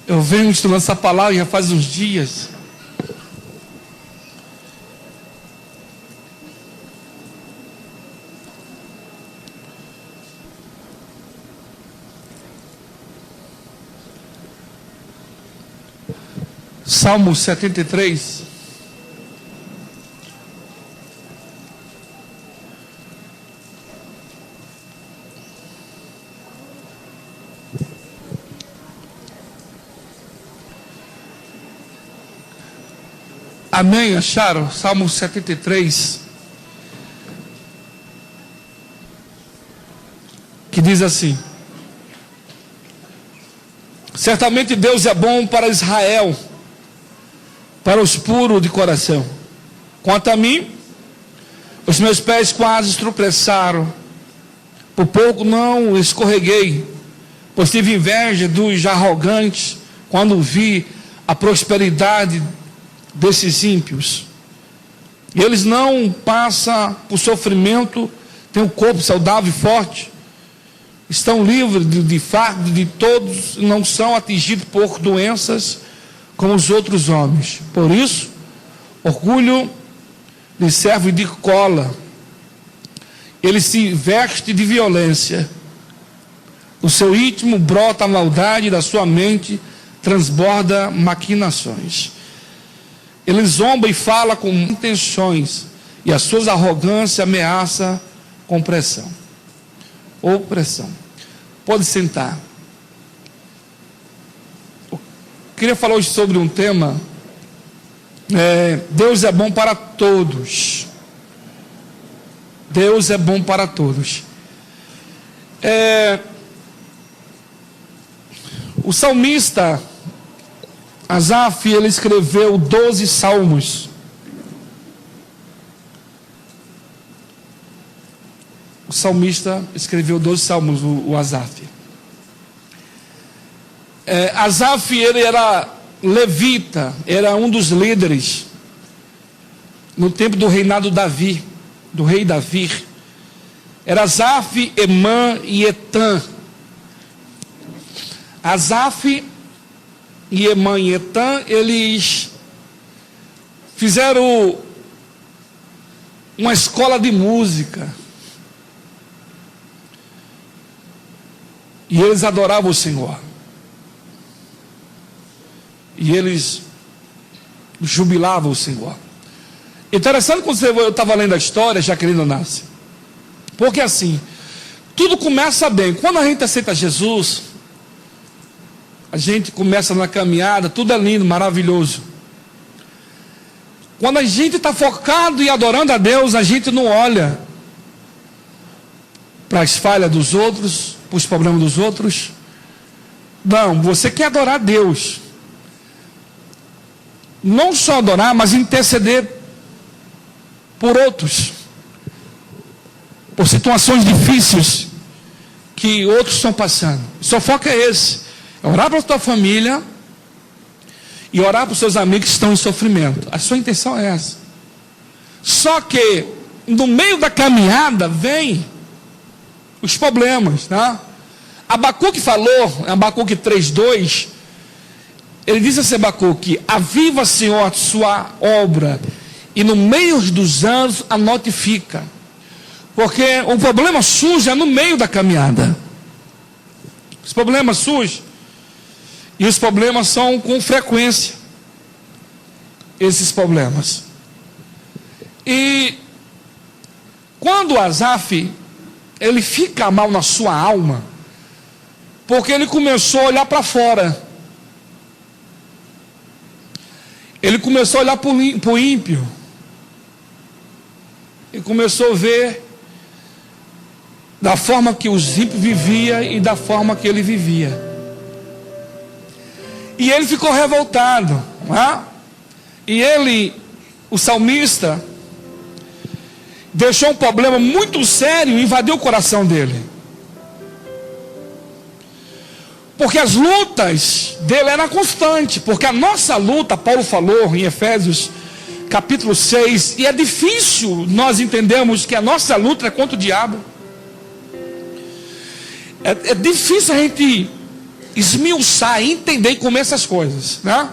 Eu venho estudando essa palavra já faz uns dias. Salmo 73. Amém, acharam? Salmo 73. Que diz assim: certamente Deus é bom para Israel, para os puros de coração. Quanto a mim, os meus pés quase tropeçaram, por pouco não escorreguei, pois tive inveja dos arrogantes, quando vi a prosperidade desses ímpios. E eles não passam por sofrimento, têm um corpo saudável e forte, estão livres de fardo de todos, não são atingidos por doenças como os outros homens. Por isso, orgulho lhe serve de cola, ele se veste de violência, do seu íntimo brota a maldade, da sua mente transborda maquinações. Ele zomba e fala com intenções, e as suas arrogâncias ameaçam com pressão. Opressão. Pode sentar. Eu queria falar hoje sobre um tema. Deus é bom para todos. Deus é bom para todos. O salmista Asaf, ele escreveu 12 salmos. O salmista escreveu 12 salmos, o Asaf. Asaf, ele era levita, era um dos líderes no tempo do reinado Davi, do rei Davi. Era Asaf, Emã e Etã. Asaf e Emã e Etã, eles fizeram uma escola de música. E eles adoravam o Senhor. E eles jubilavam o Senhor. Interessante quando eu estava lendo a história, Jaqueline Nasce. Porque assim, tudo começa bem. Quando a gente aceita Jesus, a gente começa na caminhada, tudo é lindo, maravilhoso. Quando a gente está focado e adorando a Deus, a gente não olha para as falhas dos outros, para os problemas dos outros. Não, você quer adorar a Deus. Não só adorar, mas interceder por outros, por situações difíceis que outros estão passando. Seu foco é esse: é orar para a tua família e orar para os seus amigos que estão em sofrimento. A sua intenção é essa. Só que no meio da caminhada vem os problemas, tá? Abacuque falou, Abacuque 3:2, ele disse assim: Abacuque, aviva, Senhor, a sua obra, e no meio dos anos a notifica. Porque o problema surge no meio da caminhada. Os problemas surgem, e os problemas são com frequência. Esses problemas. E quando Asaf, ele fica mal na sua alma, porque ele começou a olhar para fora. Ele começou a olhar para o ímpio. Ele começou a ver da forma que os ímpios viviam e da forma que ele vivia. E ele ficou revoltado, não é? E ele, o salmista, deixou um problema muito sério, invadiu o coração dele. Porque as lutas dele eram constantes. Porque a nossa luta, Paulo falou em Efésios capítulo 6, e é difícil nós entendermos que a nossa luta é contra o diabo. É difícil a gente esmiuçar, entender e comer essas coisas, né?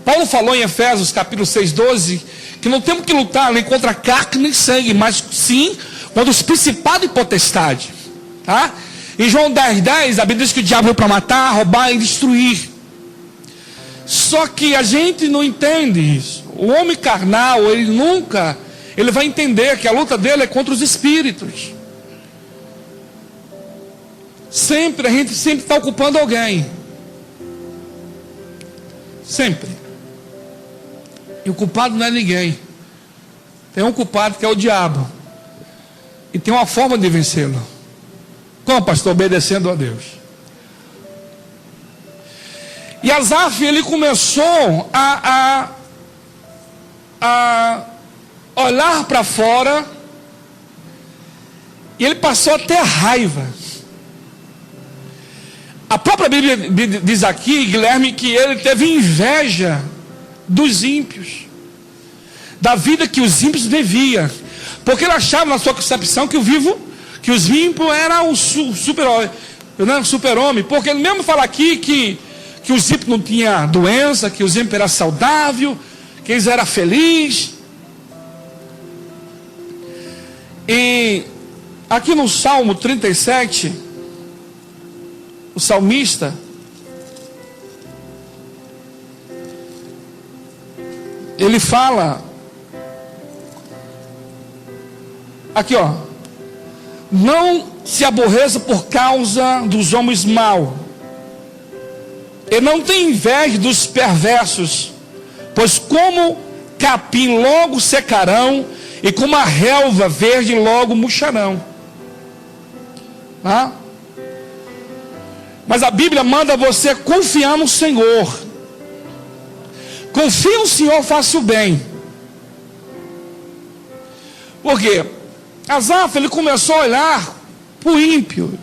Paulo falou em Efésios capítulo 6, 12, que não temos que lutar nem contra carne nem sangue, mas sim contra os principados e potestade, tá? Em João 10, 10, a Bíblia diz que o diabo veio para matar, roubar e destruir. Só que a gente não entende isso. O homem carnal, ele vai entender que a luta dele é contra os espíritos. A gente sempre está ocupando alguém. Sempre. E o culpado não é ninguém. Tem um culpado que é o diabo. E tem uma forma de vencê-lo. Como, pastor? Obedecendo a Deus. E Asaf, ele começou a olhar para fora. E ele passou a ter raiva. A própria Bíblia diz aqui, Guilherme, que ele teve inveja dos ímpios, da vida que os ímpios viviam, porque ele achava na sua concepção que os ímpios eram o super-homem, porque ele mesmo fala aqui que os ímpios não tinham doença, que os ímpios eram saudáveis, que eles eram felizes. E aqui no Salmo 37, o salmista, ele fala, aqui ó, não se aborreça por causa dos homens maus, e não tem inveja dos perversos, pois como capim logo secarão, e como a relva verde logo murcharão. Tá? Mas a Bíblia manda você confiar no Senhor. Confie no Senhor, faça o bem. Por quê? Asaf, ele começou a olhar para o ímpio.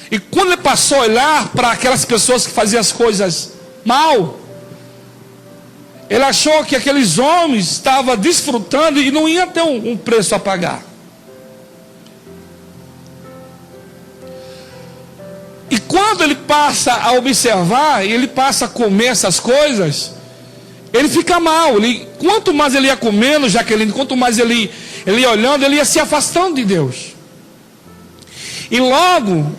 E quando ele passou a olhar para aquelas pessoas que faziam as coisas mal, ele achou que aqueles homens estavam desfrutando e não ia ter um preço a pagar. E quando ele passa a observar, e ele passa a comer essas coisas, ele fica mal. Quanto mais ele ia comendo, Jaqueline, quanto mais ele ia olhando, ele ia se afastando de Deus. E logo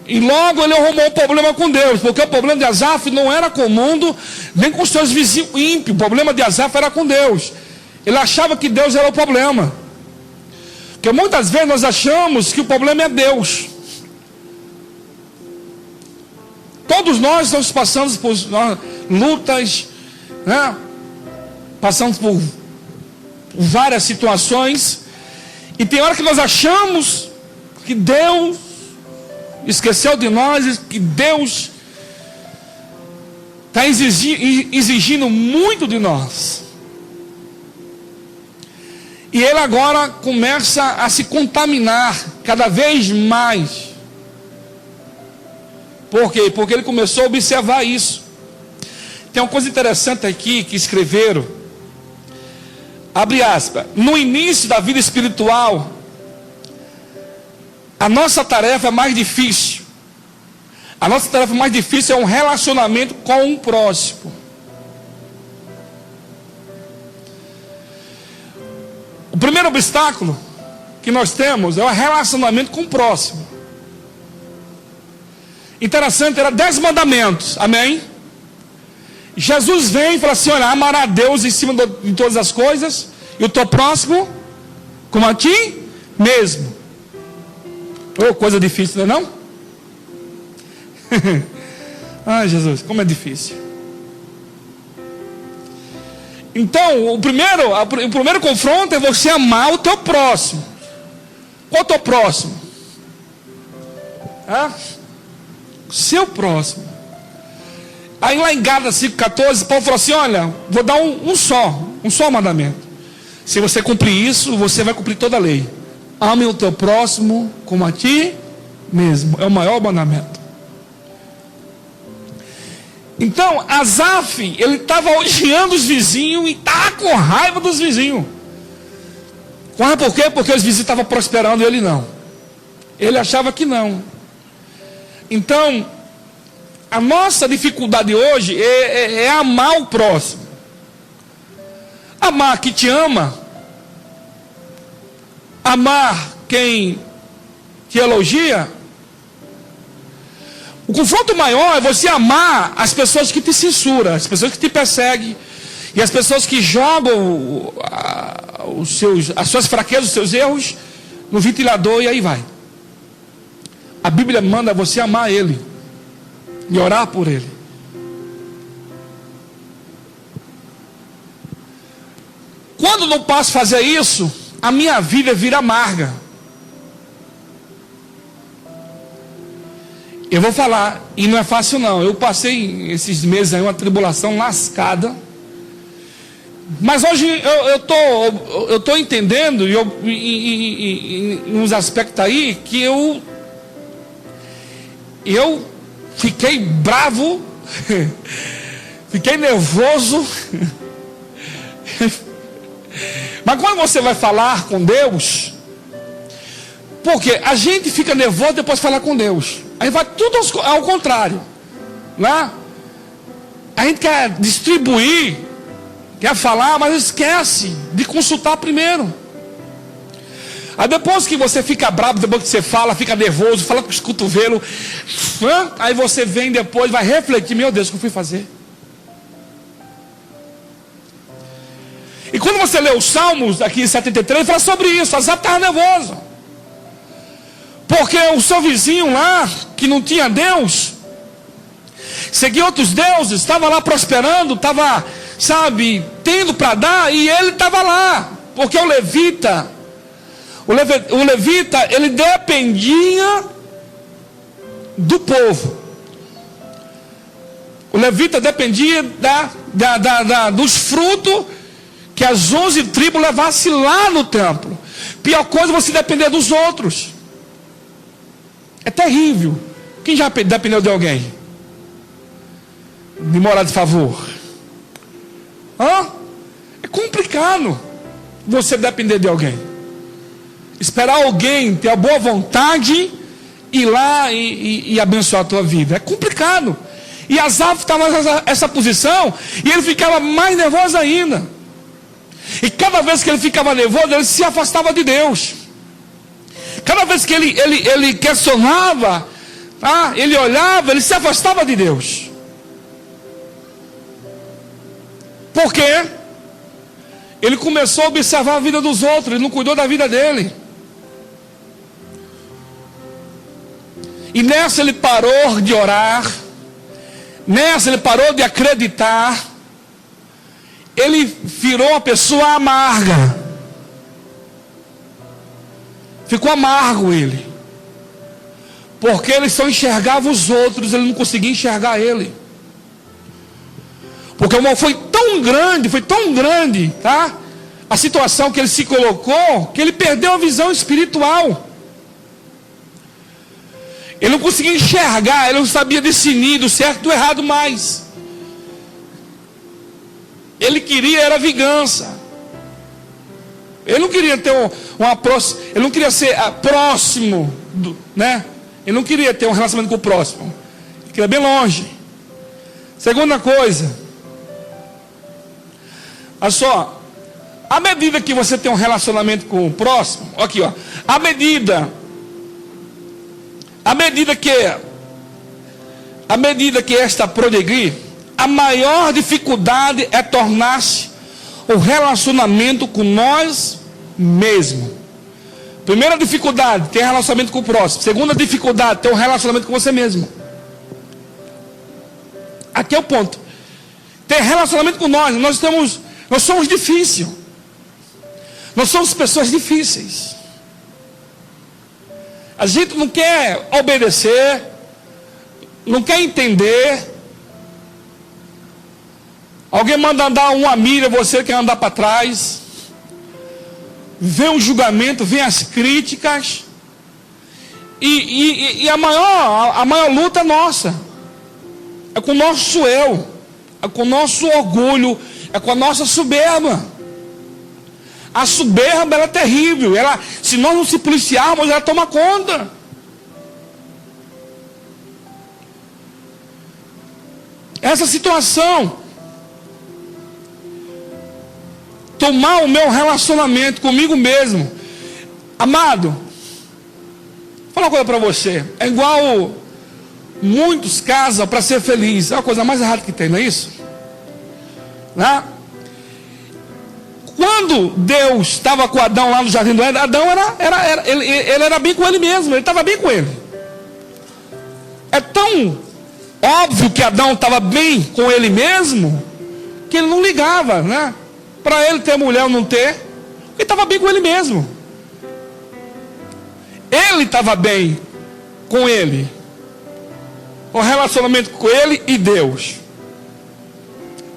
ele arrumou um problema com Deus, porque o problema de Asaf não era com o mundo, nem com os seus vizinhos ímpios. O problema de Asaf era com Deus. Ele achava que Deus era o problema. Porque muitas vezes nós achamos que o problema é Deus. Todos nós estamos passando por lutas, né? Passamos por várias situações, e tem hora que nós achamos que Deus esqueceu de nós, que Deus está exigindo muito de nós. E ele agora começa a se contaminar cada vez mais. Por quê? Porque ele começou a observar isso. Tem uma coisa interessante aqui que escreveram. Abre aspas. No início da vida espiritual, a nossa tarefa é mais difícil. A nossa tarefa mais difícil é um relacionamento com o próximo. O primeiro obstáculo que nós temos é o relacionamento com o próximo. Interessante, era 10 mandamentos, amém? Jesus vem e fala assim, olha, amará a Deus em cima de todas as coisas, e o teu próximo, como a ti mesmo. Oh, coisa difícil, não é não? Ai, Jesus, como é difícil. Então, o primeiro confronto é você amar o teu próximo. Qual é o teu próximo? Seu próximo. Aí lá em Gálatas 5,14, Paulo falou assim, olha, vou dar um só mandamento. Se você cumprir isso, você vai cumprir toda a lei. Ame o teu próximo como a ti mesmo. É o maior mandamento. Então, Asaf, ele estava odiando os vizinhos e estava com raiva dos vizinhos. Com raiva por quê? Porque os vizinhos estavam prosperando e ele não. Ele achava que não. Então, A nossa dificuldade hoje é amar o próximo. Amar quem te ama. Amar quem te elogia. O confronto maior é você amar as pessoas que te censuram, as pessoas que te perseguem, e as pessoas que jogam as suas fraquezas, os seus erros no ventilador, e aí vai. A Bíblia manda você amar ele e orar por ele. Quando não posso fazer isso, a minha vida vira amarga. Eu vou falar, e não é fácil não. Eu passei esses meses aí uma tribulação lascada. Mas hoje eu tô entendendo, e nos aspectos aí, que eu fiquei bravo, fiquei nervoso. Mas quando você vai falar com Deus, porque a gente fica nervoso depois de falar com Deus. Aí vai tudo ao contrário, né? A gente quer distribuir, quer falar, mas esquece de consultar primeiro. Aí depois que você fica bravo, depois que você fala, fica nervoso, fala com os cotovelos, aí você vem depois, vai refletir, meu Deus, o que eu fui fazer? E quando você lê os Salmos, aqui em 73, fala sobre isso. Asaf estava nervoso, porque o seu vizinho lá, que não tinha Deus, seguia outros deuses, estava lá prosperando, estava, tendo para dar, e ele estava lá, porque o levita, ele dependia do povo. O levita dependia dos frutos que as 11 tribos levassem lá no templo. Pior coisa é você depender dos outros. É terrível. Quem já dependeu de alguém? De morar de favor? É complicado você depender de alguém. Esperar alguém ter a boa vontade, ir lá e abençoar a tua vida. É complicado. E Asaf estava nessa posição, e ele ficava mais nervoso ainda. E cada vez que ele ficava nervoso, ele se afastava de Deus. Cada vez que ele questionava, ele olhava, ele se afastava de Deus. Por quê? Ele começou a observar a vida dos outros, ele não cuidou da vida dele. E nessa ele parou de orar, nessa ele parou de acreditar, ele virou uma pessoa amarga. Ficou amargo ele, porque ele só enxergava os outros, ele não conseguia enxergar ele. Porque o mal foi tão grande, tá? A situação que ele se colocou, que ele perdeu a visão espiritual. Ele não conseguia enxergar, ele não sabia discernir do certo e do errado mais. Ele queria era vingança. Ele não queria ter ele não queria ser próximo, né? Ele não queria ter um relacionamento com o próximo. Ele queria bem longe. Segunda coisa, olha só, à medida que você tem um relacionamento com o próximo, aqui ó, à medida que esta progredir, a maior dificuldade é tornar-se o relacionamento com nós mesmos. Primeira dificuldade, ter relacionamento com o próximo. Segunda dificuldade, ter um relacionamento com você mesmo. Aqui é o ponto. Ter relacionamento com nós. Nós somos difíceis. Nós somos pessoas difíceis. A gente não quer obedecer, não quer entender. Alguém manda andar uma milha, você quer andar para trás. Vem o julgamento, vem as críticas. E a maior luta é nossa. É com o nosso eu. É com o nosso orgulho. É com a nossa soberba. A soberba, ela é terrível. Se nós não se policiarmos, ela toma conta. essa situação. Tomar o meu relacionamento comigo mesmo. Amado, vou falar uma coisa para você. É igual muitos casam para ser feliz. É a coisa mais errada que tem, não é isso? Né? Quando Deus estava com Adão lá no jardim do Éden, Adão ele era bem com ele mesmo. Ele estava bem com ele. É tão óbvio que Adão estava bem com ele mesmo, que ele não ligava, né? Para ele ter mulher ou não ter, ele estava bem com ele mesmo. Ele estava bem com ele. O relacionamento com ele e Deus.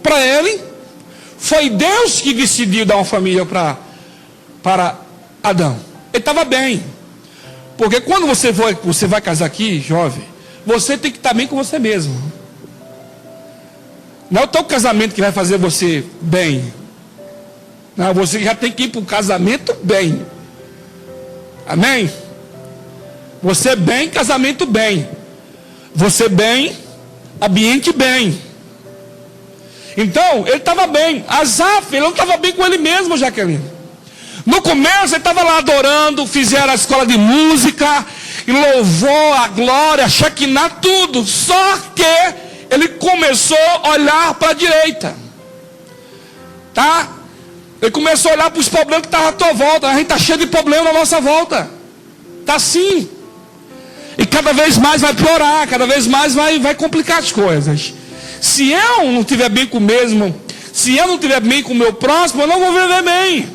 Para ele, foi Deus que decidiu dar uma família para Adão. Ele estava bem. Porque quando você vai casar aqui, jovem, você tem que estar bem com você mesmo. Não é o teu casamento que vai fazer você bem. Não, você já tem que ir para o casamento bem. Amém? Você bem, casamento bem. Você bem, ambiente bem. Então, ele estava bem. Asaf, ele não estava bem com ele mesmo, Jaqueline. No começo, ele estava lá adorando, fizeram a escola de música, e louvou a glória, a Shekinah, tudo. Só que ele começou a olhar para a direita. Tá? Ele começou a olhar para os problemas que estavam à tua volta. A gente está cheio de problemas na nossa volta. Está assim. E cada vez mais vai piorar. Cada vez mais vai complicar as coisas. Se eu não estiver bem com o mesmo, se eu não estiver bem com o meu próximo, eu não vou viver bem.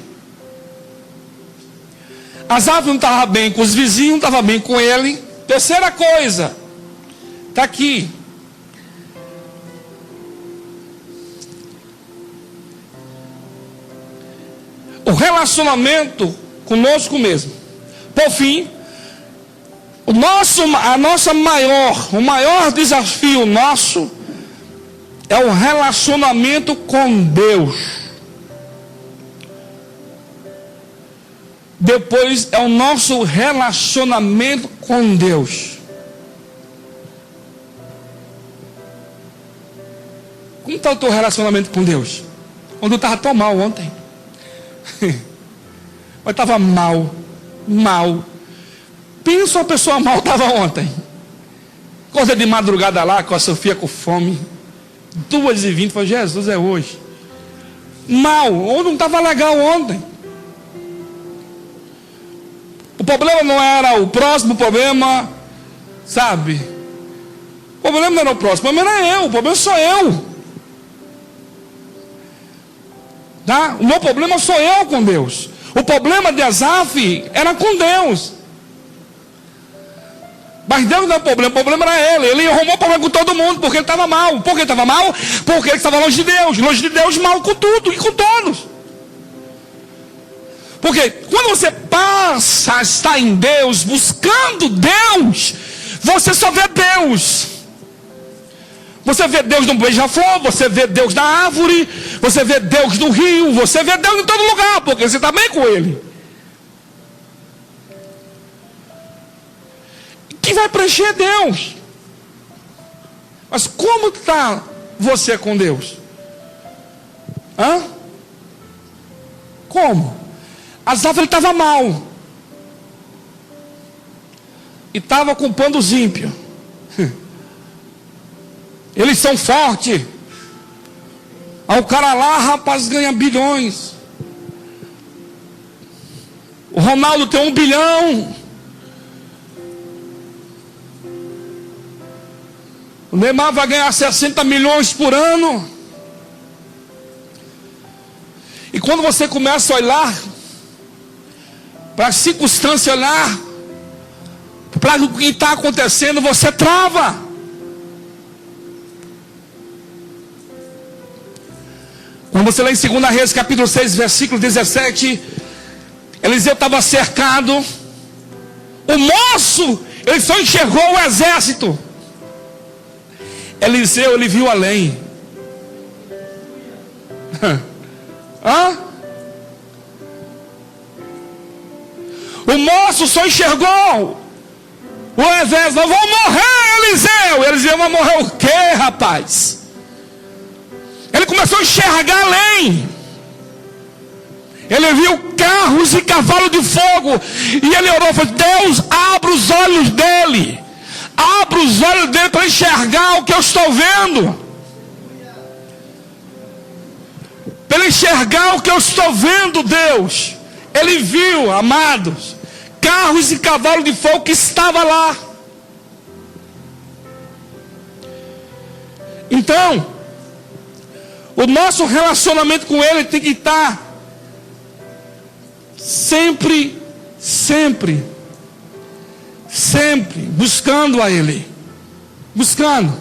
Asaf não estava bem com os vizinhos, não estava bem com ele. Terceira coisa. Está aqui. O relacionamento conosco mesmo. Por fim, o maior desafio nosso é o relacionamento com Deus. Depois é o nosso relacionamento com Deus. Como está o teu relacionamento com Deus? Quando eu estava tão mal ontem. Mas estava mal. Pensa uma pessoa mal estava ontem. Coisa de madrugada lá, com a Sofia com fome. 2h20, falei, Jesus, é hoje. Mal, ou não estava legal ontem. O problema não era o próximo, o problema, sabe? O problema não era o próximo, o problema era eu, o problema sou eu. Tá? O meu problema sou eu com Deus. O problema de Asaf era com Deus. Mas Deus não é o problema era ele. Ele arrumou problema com todo mundo, porque ele estava mal. Por que ele estava mal? Porque ele estava longe de Deus, mal com tudo e com todos. Porque quando você passa a estar em Deus, buscando Deus, você só vê Deus. Você vê Deus no beija-flor, você vê Deus na árvore, você vê Deus no rio, você vê Deus em todo lugar, porque você está bem com Ele. Que vai preencher Deus. Mas como está você com Deus? Hã? Como? Asaf, ele estava mal. E estava culpando os ímpios. Eles são fortes. Aí o cara lá, rapaz, ganha bilhões. O Ronaldo tem 1 bilhão. O Neymar vai ganhar 60 milhões por ano. E quando você começa a olhar para a circunstância, olhar para o que está acontecendo, você trava. Quando você lê em 2 Reis, capítulo 6, versículo 17, Eliseu estava cercado. O moço, ele só enxergou o exército. Eliseu, ele viu além. Hã? O moço só enxergou o exército. Eu vou morrer, Eliseu. Eliseu vai morrer o quê, rapaz? começou a enxergar além. Ele viu carros e cavalos de fogo. E ele orou e falou: Deus, abra os olhos dele. Abra os olhos dele para enxergar o que eu estou vendo. Para ele enxergar o que eu estou vendo, Deus. Ele viu, amados, carros e cavalos de fogo que estavam lá. Então, o nosso relacionamento com Ele tem que estar sempre buscando a Ele. Buscando.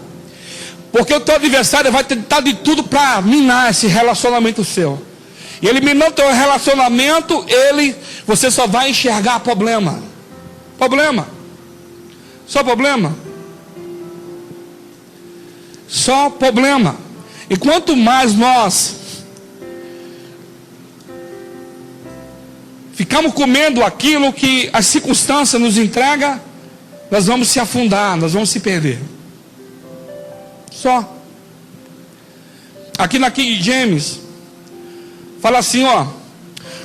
Porque o teu adversário vai tentar de tudo para minar esse relacionamento seu. E ele minando o teu relacionamento, você só vai enxergar problema. Problema. Só problema. Só problema. E quanto mais nós ficamos comendo aquilo que as circunstâncias nos entregam, nós vamos se afundar, nós vamos se perder. Só. Aqui na King James fala assim, ó: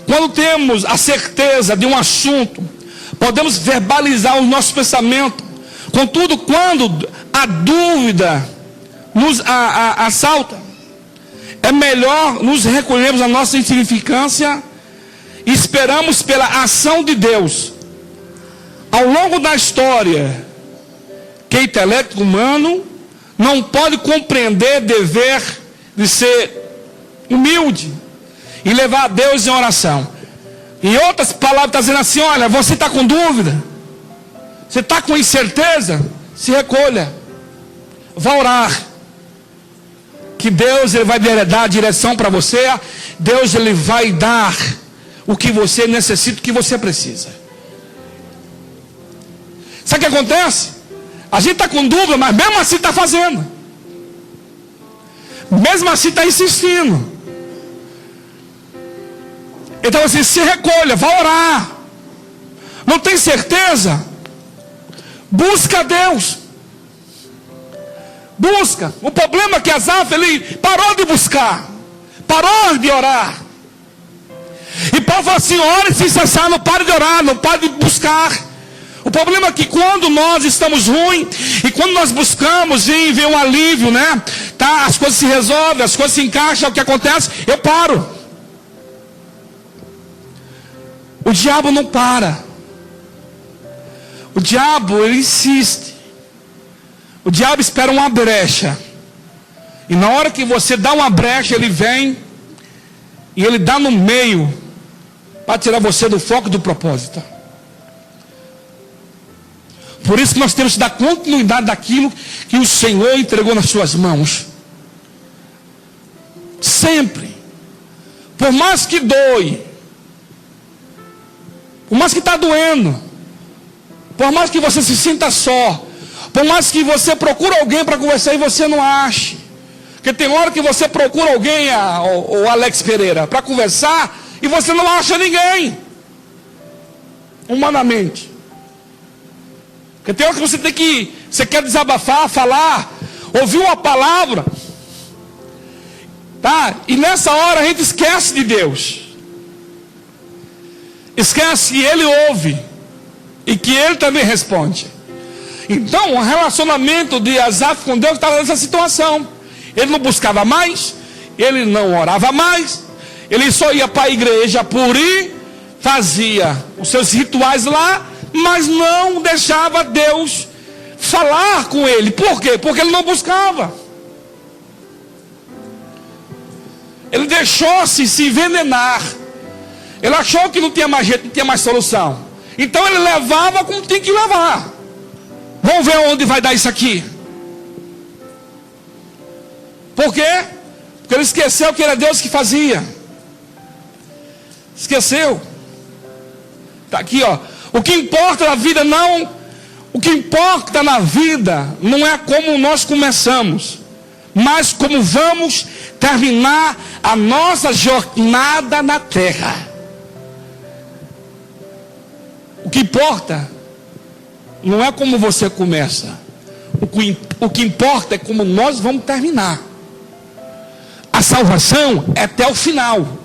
quando temos a certeza de um assunto, podemos verbalizar os nossos pensamentos. Contudo, quando a dúvida nos assalta, é melhor nos recolhermos a nossa insignificância e esperamos pela ação de Deus. Ao longo da história, que o intelecto humano não pode compreender dever de ser humilde e levar a Deus em oração. Em outras palavras, está dizendo assim: olha, você está com dúvida, você está com incerteza, se recolha, vá orar, que Deus ele vai dar a direção para você. Deus ele vai dar o que você necessita, o que você precisa. Sabe o que acontece? A gente está com dúvida, mas mesmo assim está fazendo, mesmo assim está insistindo. Então assim, se recolha, vá orar. Não tem certeza? Busca a Deus. Busca. O problema é que Asaf, ele parou de buscar, parou de orar. E Paulo falou assim: ore sem cessar, não pare de orar, não pare de buscar. O problema é que quando nós estamos ruins, e quando nós buscamos e vem um alívio, né? Tá, as coisas se resolvem, as coisas se encaixam, o que acontece? Eu paro. O diabo não para. O diabo, ele insiste. O diabo espera uma brecha. E na hora que você dá uma brecha, ele vem e ele dá no meio para tirar você do foco do propósito. Por isso que nós temos que dar continuidade daquilo que o Senhor entregou nas suas mãos. Sempre. Por mais que doe, por mais que está doendo, por mais que você se sinta só, por mais que você procure alguém para conversar e você não ache. Porque tem hora que você procura alguém, o Alex Pereira, para conversar e você não acha ninguém. Humanamente. Porque tem hora que você quer desabafar, falar, ouvir uma palavra, tá? E nessa hora a gente esquece de Deus. Esquece que Ele ouve e que Ele também responde. Então o relacionamento de Asaf com Deus estava nessa situação. Ele não buscava mais, ele não orava mais, ele só ia para a igreja por ir, fazia os seus rituais lá, mas não deixava Deus falar com ele. Por quê? Porque ele não buscava. Ele deixou-se se envenenar. Ele achou que não tinha mais jeito, não tinha mais solução. Então ele levava como tinha que levar. Vamos ver onde vai dar isso aqui. Por quê? Porque ele esqueceu que era Deus que fazia. Esqueceu. Está aqui, ó. O que importa na vida o que importa na vida não é como nós começamos, mas como vamos terminar a nossa jornada na terra. O que importa não é como você começa. O que importa é como nós vamos terminar. salvação é até o final.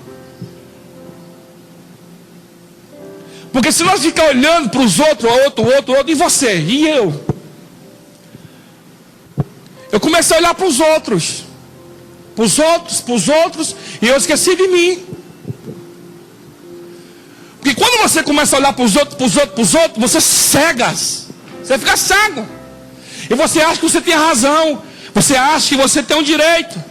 Porque se nós ficar olhando para os outros, outro, e você, e eu? Eu comecei a olhar para os outros, e eu esqueci de mim. Porque quando você começa a olhar para os outros, você cega. Você fica cego. E você acha que você tem razão. Você acha que você tem o direito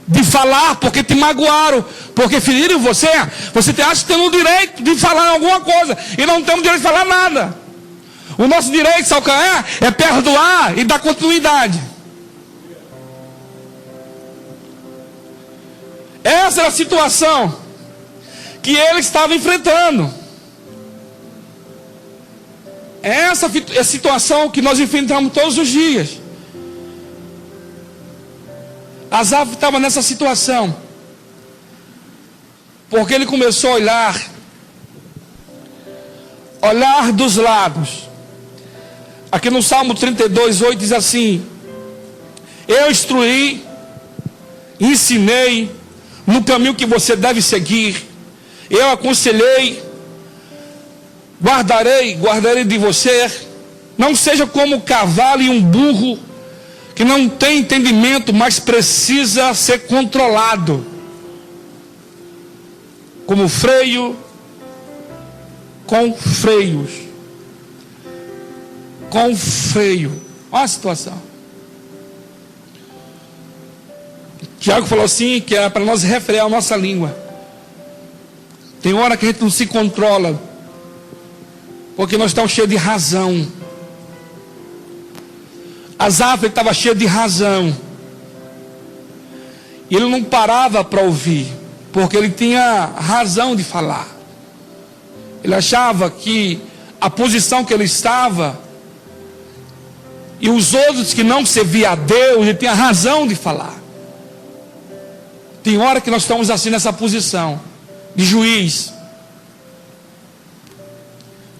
de falar porque te magoaram, porque feriram você. Você acha que tem o direito de falar alguma coisa. E não temos direito de falar nada. O nosso direito, sabe qual é perdoar e dar continuidade. Essa era a situação que ele estava enfrentando. Essa é a situação que nós enfrentamos todos os dias. Asaf estava nessa situação, porque ele começou a olhar dos lados. Aqui no Salmo 32:8 diz assim: eu instruí, ensinei no caminho que você deve seguir, eu aconselhei, guardarei de você. Não seja como um cavalo e um burro que não tem entendimento, mas precisa ser controlado. Como freio, com freios. Com freio. Olha a situação. Tiago falou assim, que é para nós refrear a nossa língua. Tem hora que a gente não se controla, porque nós estamos cheios de razão. Asaf estava cheio de razão. E ele não parava para ouvir, porque ele tinha razão de falar. Ele achava que a posição que ele estava, e os outros que não serviam a Deus, ele tinha razão de falar. Tem hora que nós estamos assim nessa posição de juiz.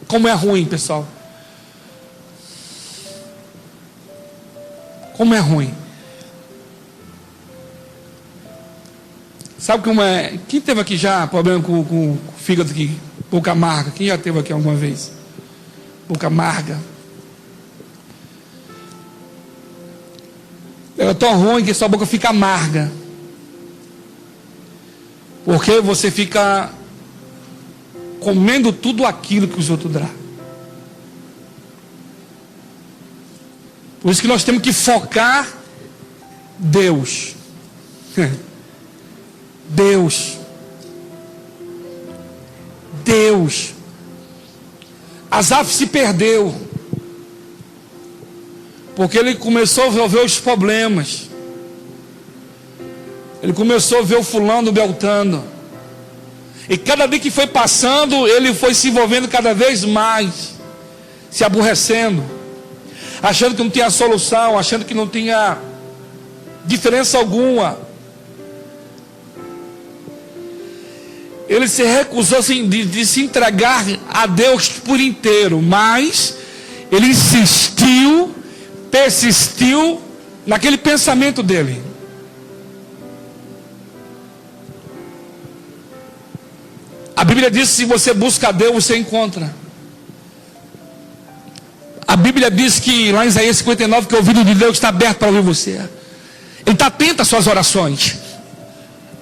Como é ruim, pessoal. Como é ruim. Sabe como é? Quem teve aqui já problema com o fígado aqui? Boca amarga. Quem já teve aqui alguma vez? Boca amarga. É tão ruim que sua boca fica amarga. Porque você fica comendo tudo aquilo que os outros dão. Por isso que nós temos que focar Deus. Deus. Deus. Asaf se perdeu, porque ele começou a ver os problemas. Ele começou a ver o fulano, o beltano. E cada dia que foi passando, ele foi se envolvendo cada vez mais, se aborrecendo, achando que não tinha solução, achando que não tinha diferença alguma. Ele se recusou assim, de se entregar a Deus por inteiro, mas ele insistiu, persistiu naquele pensamento dele. A Bíblia diz que se você busca a Deus, você encontra. A Bíblia diz que lá em Isaías 59, que o ouvido de Deus está aberto para ouvir você. Ele está atento às suas orações.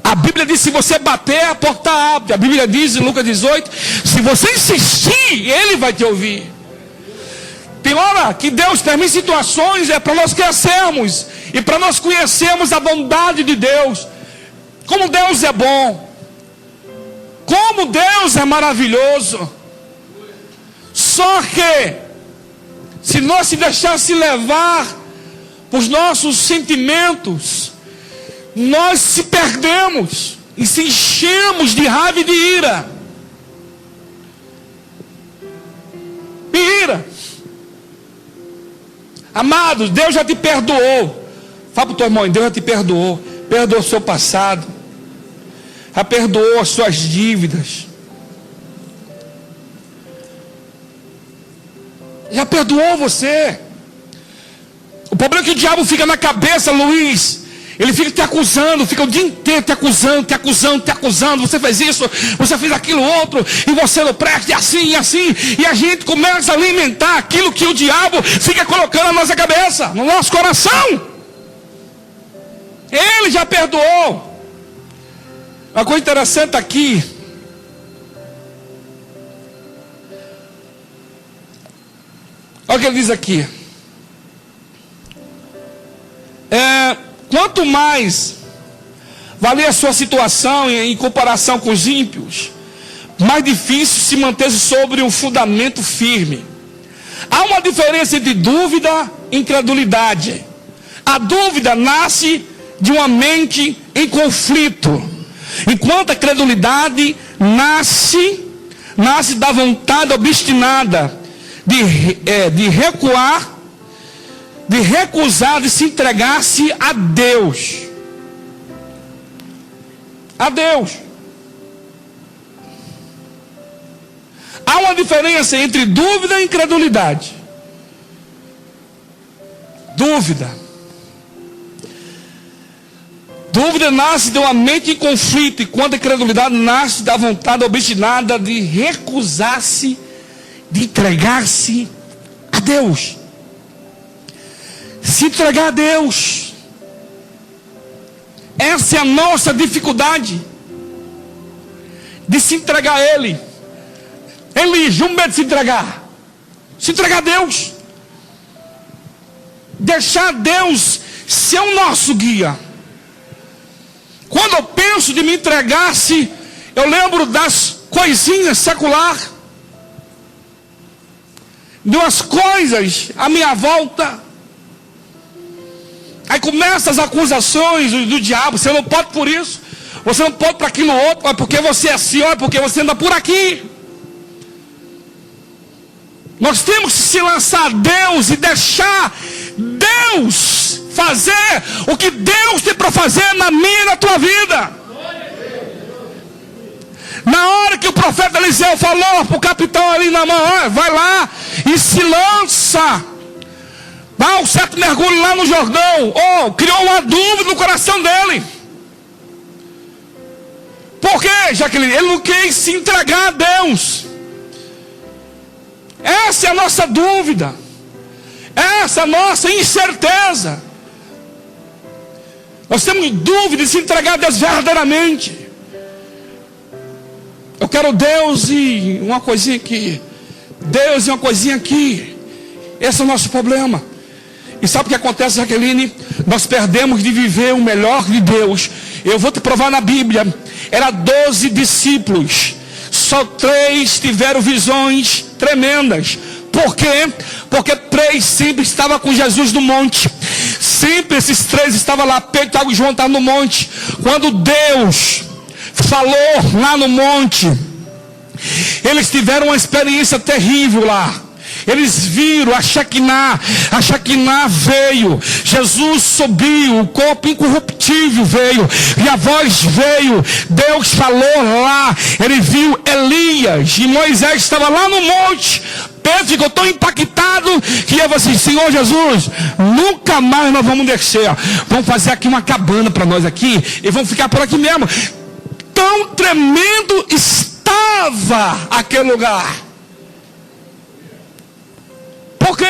A Bíblia diz que se você bater, a porta abre. A Bíblia diz em Lucas 18, se você insistir, Ele vai te ouvir. Tem hora que Deus permite situações, é para nós crescermos, e para nós conhecermos a bondade de Deus. Como Deus é bom. Como Deus é maravilhoso. Só que se nós se deixasse levar por nossos sentimentos, nós se perdemos e se enchemos de raiva e de ira. Ira. Amados, Deus já te perdoou. Fala para o teu irmão, Deus já te perdoou. Perdoou o seu passado. Já perdoou as suas dívidas. Já perdoou você. O problema é que o diabo fica na cabeça, Luiz. Ele fica te acusando, fica o dia inteiro te acusando, te acusando, te acusando. Você fez isso, você fez aquilo outro, e você não presta, e assim, e assim. E a gente começa a alimentar aquilo que o diabo fica colocando na nossa cabeça, no nosso coração. Ele já perdoou. Uma coisa interessante aqui. Olha o que ele diz aqui. Quanto mais valia a sua situação em comparação com os ímpios, mais difícil se manter sobre um fundamento firme. Há uma diferença entre dúvida e incredulidade. A dúvida nasce de uma mente em conflito, enquanto a credulidade nasce da vontade obstinada de recuar, de recusar, de se entregar-se a Deus. A Deus. Há uma diferença entre dúvida e incredulidade. Dúvida nasce de uma mente em conflito, enquanto a incredulidade nasce da vontade obstinada de recusar-se, de entregar-se a Deus. Se entregar a Deus. Essa é a nossa dificuldade. De se entregar a Ele. Elige um medo de se entregar. Se entregar a Deus. Deixar Deus ser o nosso guia. Quando eu penso de me entregar-se, eu lembro das coisinhas seculares. De umas coisas à minha volta. Aí começam as acusações do diabo. Você não pode por isso. Você não pode para aquilo outro. É porque você é assim, é porque você anda por aqui. Nós temos que se lançar a Deus e deixar Deus fazer o que Deus tem para fazer na minha e na tua vida. Na hora que o profeta Eliseu falou para o capitão ali na mão, vai lá e se lança. Dá um certo mergulho lá no Jordão. Criou uma dúvida no coração dele. Por quê, Jaqueline? Ele não quis se entregar a Deus. Essa é a nossa dúvida. Essa é a nossa incerteza. Nós temos dúvida de se entregar a Deus verdadeiramente. Eu quero Deus e uma coisinha aqui. Deus e uma coisinha aqui. Esse é o nosso problema. E sabe o que acontece, Jaqueline? Nós perdemos de viver o melhor de Deus. Eu vou te provar na Bíblia. Era 12 discípulos. Só 3 tiveram visões tremendas. Por quê? Porque 3 sempre estavam com Jesus no monte. Sempre esses 3 estavam lá. Pedro, Tiago e João estavam no monte. Quando Deus falou lá no monte, eles tiveram uma experiência terrível lá. Eles viram a Shekinah veio, Jesus subiu, o corpo incorruptível veio, e a voz veio, Deus falou lá, ele viu Elias, e Moisés estava lá no monte. Pedro ficou tão impactado, que ele falou assim, Senhor Jesus, nunca mais nós vamos descer, vamos fazer aqui uma cabana para nós aqui, e vamos ficar por aqui mesmo. Tão tremendo estava aquele lugar. Porque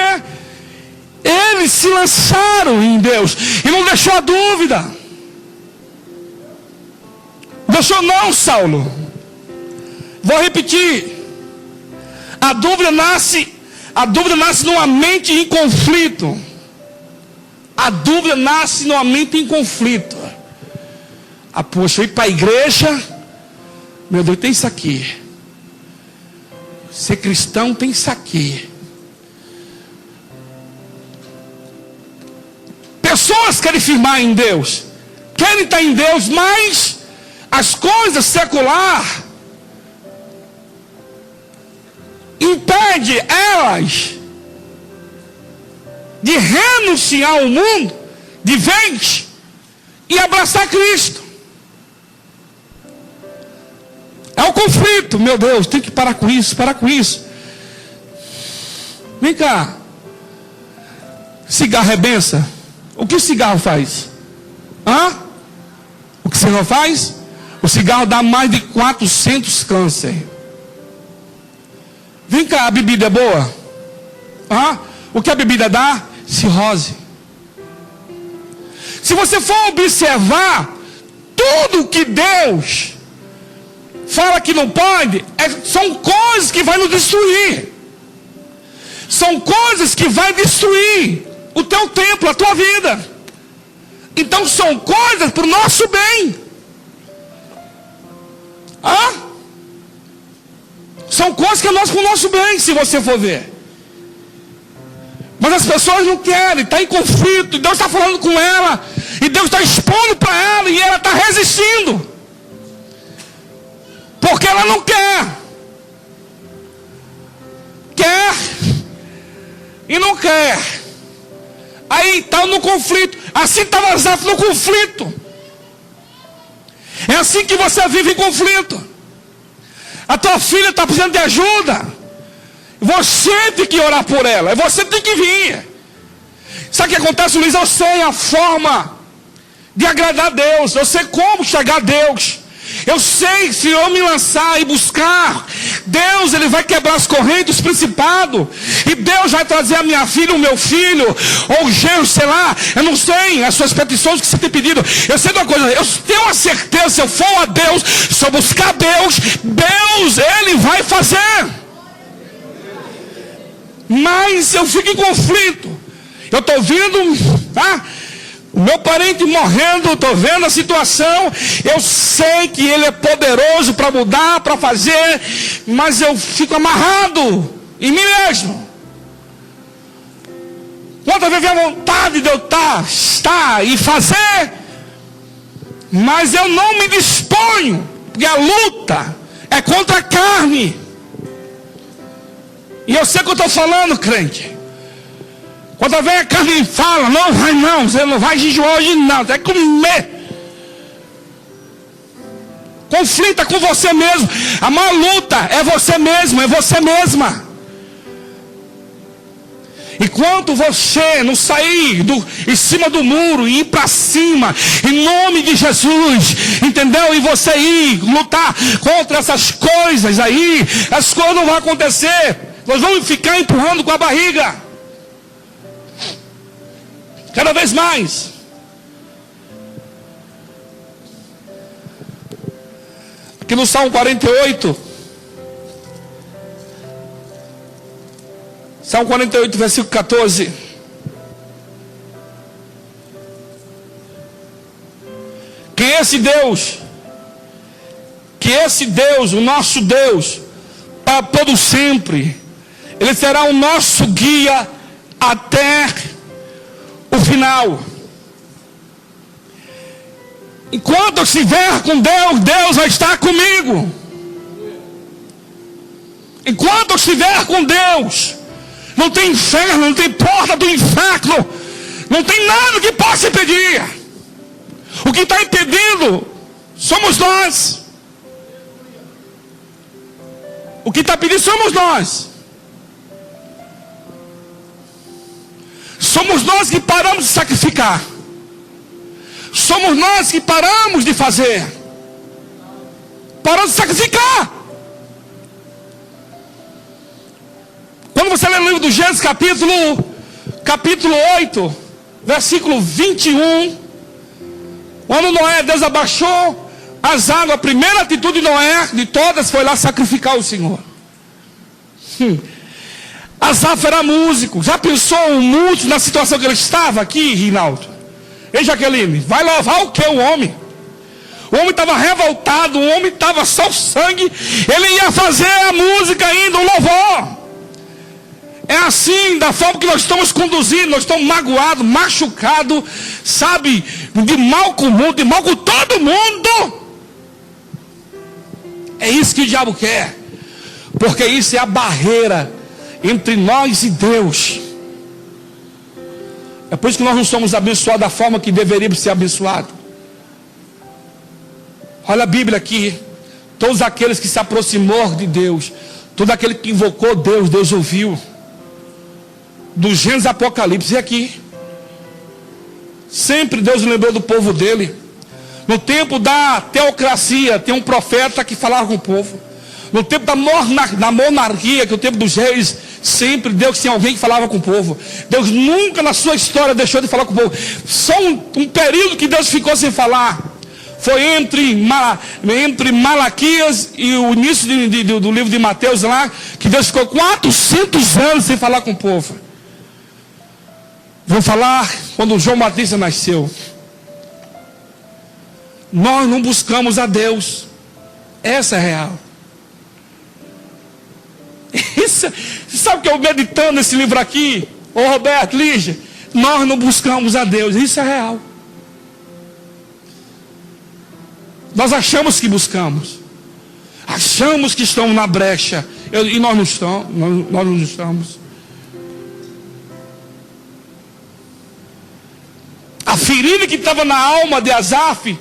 eles se lançaram em Deus e não deixou a dúvida. Deixou não, Saulo. Vou repetir. A dúvida nasce numa mente em conflito. A dúvida nasce numa mente em conflito. Poxa, eu ir para a igreja, meu Deus, tem isso aqui. Ser cristão tem isso aqui. Pessoas querem firmar em Deus, querem estar em Deus, mas as coisas seculares impedem elas de renunciar ao mundo de vez e abraçar Cristo. É o conflito, meu Deus, tem que parar com isso, Vem cá. Cigarro é benção? O que o cigarro faz? O que cigarro faz? O cigarro dá mais de 400 câncer. Vem cá, a bebida é boa? O que a bebida dá? Cirrose. Se você for observar, tudo que Deus fala que não pode, são coisas que vai nos destruir. São coisas que vai destruir o teu templo, a tua vida. Então são coisas para o nosso bem. São coisas que é para o nosso bem, se você for ver. Mas as pessoas não querem, está em conflito, e Deus está falando com ela, e Deus está expondo para ela, e ela está resistindo. Porque ela não quer. Quer e não quer. Aí está no conflito. Assim estava Asaf no conflito. É assim que você vive em conflito. A tua filha está precisando de ajuda. Você tem que orar por ela. Você tem que vir. Sabe o que acontece, Luiz? Eu sei a forma de agradar a Deus. Eu sei como chegar a Deus. Eu sei que se eu me lançar e buscar Deus, Ele vai quebrar as correntes, os principados. E Deus vai trazer a minha filha, o meu filho, ou o genro, sei lá. Eu não sei as suas petições que você tem pedido. Eu sei de uma coisa, eu tenho a certeza, se eu for a Deus, se eu buscar Deus, Deus, Ele vai fazer. Mas eu fico em conflito. Eu estou vendo, o meu parente morrendo, estou vendo a situação. Eu sei que Ele é poderoso para mudar, para fazer, mas eu fico amarrado em mim mesmo. Quantas vezes a vontade de eu estar e fazer, mas eu não me disponho, porque a luta é contra a carne. E eu sei o que eu estou falando, crente. Quando vem a carne e fala, não, você não vai jejuar hoje não, você vai comer. Conflita com você mesmo. A maior luta é você mesmo, é você mesma. Enquanto você não sair em cima do muro e ir para cima, em nome de Jesus, entendeu? E você ir lutar contra essas coisas aí, as coisas não vão acontecer. Nós vamos ficar empurrando com a barriga. Cada vez mais. Aqui no Salmo 48. Salmo 48, versículo 14. Que esse Deus, o nosso Deus, para todo sempre, Ele será o nosso guia até o final. Enquanto eu estiver com Deus, Deus vai estar comigo. Enquanto eu estiver com Deus, não tem inferno, não tem porta do inferno, não tem nada que possa impedir. O que está impedindo somos nós. O que está impedindo somos nós. Somos nós que paramos de sacrificar. Somos nós que paramos de fazer. Paramos de sacrificar. Quando você lê o livro do Gênesis, capítulo 8, versículo 21, quando Noé, Deus abaixou as águas, a primeira atitude de Noé, de todas, foi lá sacrificar o Senhor. Asaf era músico. Já pensou um músico na situação que ele estava aqui, Rinaldo? Ei, Jaqueline, vai louvar o que o homem? O homem estava revoltado, o homem estava só sangue. Ele ia fazer a música ainda, um louvor. É assim, da forma que nós estamos conduzindo, nós estamos magoados, machucados, sabe? De mal com o mundo, de mal com todo mundo. É isso que o diabo quer. Porque isso é a barreira entre nós e Deus. É por isso que nós não somos abençoados da forma que deveríamos ser abençoados. Olha a Bíblia aqui. Todos aqueles que se aproximou de Deus, todo aquele que invocou Deus, Deus ouviu. Do Gênesis Apocalipse aqui. Sempre Deus lembrou do povo dele. No tempo da teocracia, tem um profeta que falava com o povo. No tempo da monarquia, que é o tempo dos reis, sempre Deus tinha alguém que falava com o povo. Deus nunca na sua história deixou de falar com o povo. Só um período que Deus ficou sem falar. Foi entre Malaquias e o início do livro de Mateus lá, que Deus ficou 400 anos sem falar com o povo. Vou falar quando João Batista nasceu. Nós não buscamos a Deus. Essa é real. Isso, sabe o que eu meditando nesse livro aqui? Ô Roberto, Lígia, nós não buscamos a Deus. Isso é real. Nós achamos que buscamos. Achamos que estamos na brecha. E nós não estamos. Nós não estamos. A ferida que estava na alma de Asaf,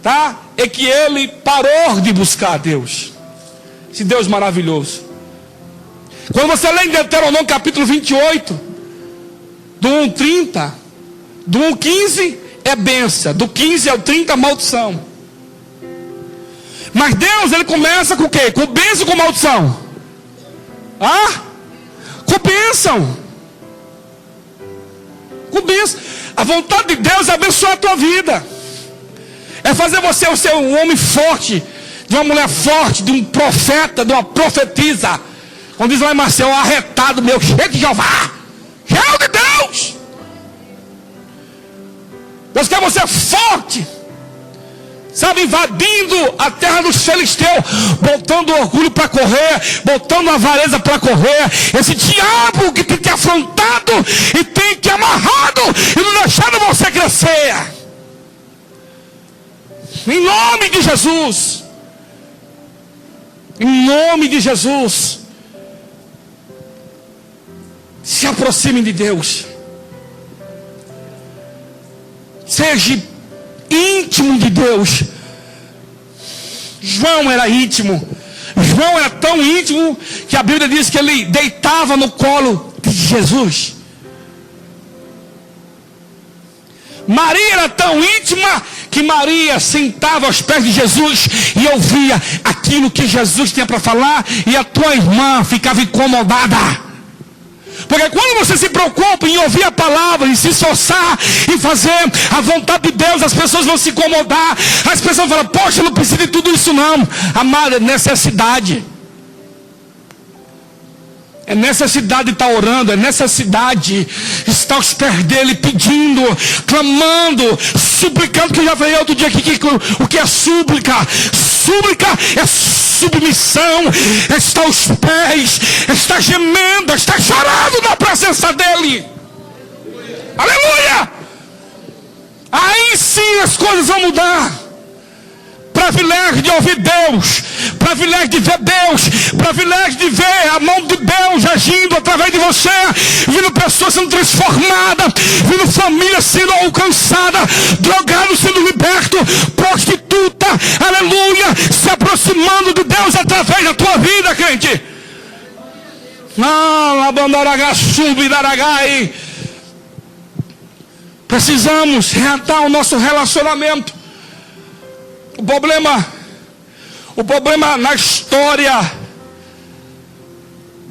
tá? É que ele parou de buscar a Deus. Esse Deus maravilhoso. Quando você lê em Deuteronômio capítulo 28, do 1:30, do 1:15 é bênção, do 15 ao 30 maldição. Mas Deus, ele começa com o quê? Com bênção ou com maldição? Com bênção. Com bênção. A vontade de Deus é abençoar a tua vida. É fazer você ser um homem forte, de uma mulher forte, de um profeta, de uma profetisa. Como diz lá em Marcel, arretado meu, cheio de Jeová, cheio de Deus. Deus quer você forte, sabe, invadindo a terra dos filisteus, botando orgulho para correr, botando avareza para correr. Esse diabo que tem te afrontado e tem te amarrado e não deixando você crescer. Em nome de Jesus. Em nome de Jesus. Se aproximem de Deus. Seja íntimo de Deus. João era íntimo. João era tão íntimo que a Bíblia diz que ele deitava no colo de Jesus. Maria era tão íntima que Maria sentava aos pés de Jesus e ouvia aquilo que Jesus tinha para falar, e a tua irmã ficava incomodada. Porque quando você se preocupa em ouvir a palavra, em se esforçar, em fazer a vontade de Deus, as pessoas vão se incomodar. As pessoas vão falar, poxa, eu não preciso de tudo isso não. Amada, é necessidade. É necessidade de estar orando, é necessidade de estar aos pés dele, pedindo, clamando, suplicando, que eu já falei outro dia aqui, o que é súplica? Súplica é submissão, é estar aos pés, é estar gemendo, é estar chorando na presença dele. Aleluia! Aí sim as coisas vão mudar. Privilégio de ouvir Deus, privilégio de ver Deus, privilégio de ver a mão de Deus agindo através de você, vendo pessoas sendo transformadas, vendo famílias sendo alcançadas, drogados sendo libertos, prostituta, aleluia, se aproximando de Deus através da tua vida, crente. Precisamos reatar o nosso relacionamento. O problema na história,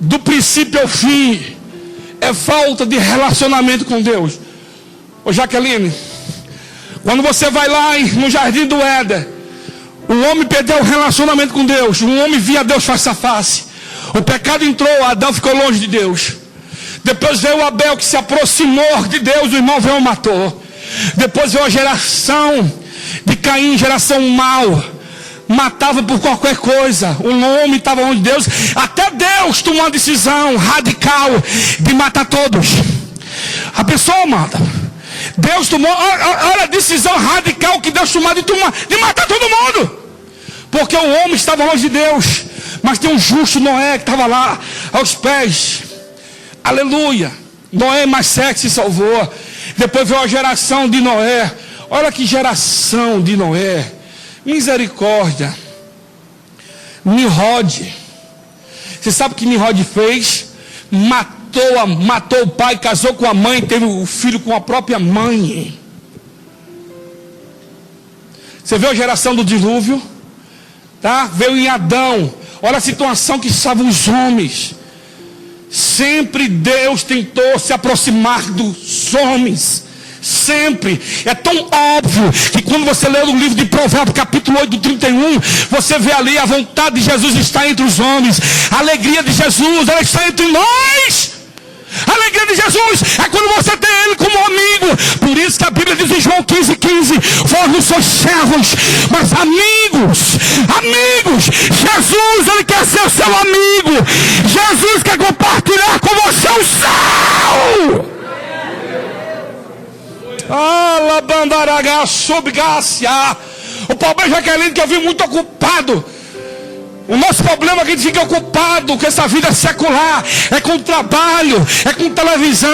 do princípio ao fim, é falta de relacionamento com Deus. Ô Jaqueline, quando você vai lá no jardim do Éden, o homem perdeu o relacionamento com Deus. O homem via Deus face a face. O pecado entrou, Adão ficou longe de Deus. Depois veio Abel, que se aproximou de Deus, o irmão veio e matou. Depois veio a geração de Caim, geração mal, matava por qualquer coisa. O homem estava longe de Deus. Até Deus tomou uma decisão radical de matar todos. A pessoa mata. Deus tomou, olha a decisão radical que Deus tomou de matar todo mundo. Porque o homem estava longe de Deus. Mas tem um justo Noé que estava lá aos pés. Aleluia. Noé mais sete se salvou. Depois veio a geração de Noé. Olha que geração de Noé. Misericórdia. Nimrod. Você sabe o que Nimrod fez? Matou matou o pai, casou com a mãe, teve o filho com a própria mãe. Você vê a geração do dilúvio, tá? Veio em Adão. Olha a situação que estavam os homens. Sempre Deus tentou se aproximar dos homens. Sempre. É tão óbvio que quando você lê no livro de Provérbios, capítulo 8, 31, você vê ali a vontade de Jesus está entre os homens. A alegria de Jesus, ela está entre nós. A alegria de Jesus é quando você tem Ele como amigo. Por isso que a Bíblia diz em João 15:15, vós não sois servos, mas amigos. Amigos. Jesus, Ele quer ser seu amigo. Jesus quer compartilhar com você o céu. O pobre Jaqueline que eu vi muito ocupado. O nosso problema é que a gente fica ocupado com essa vida secular. É com trabalho, é com televisão,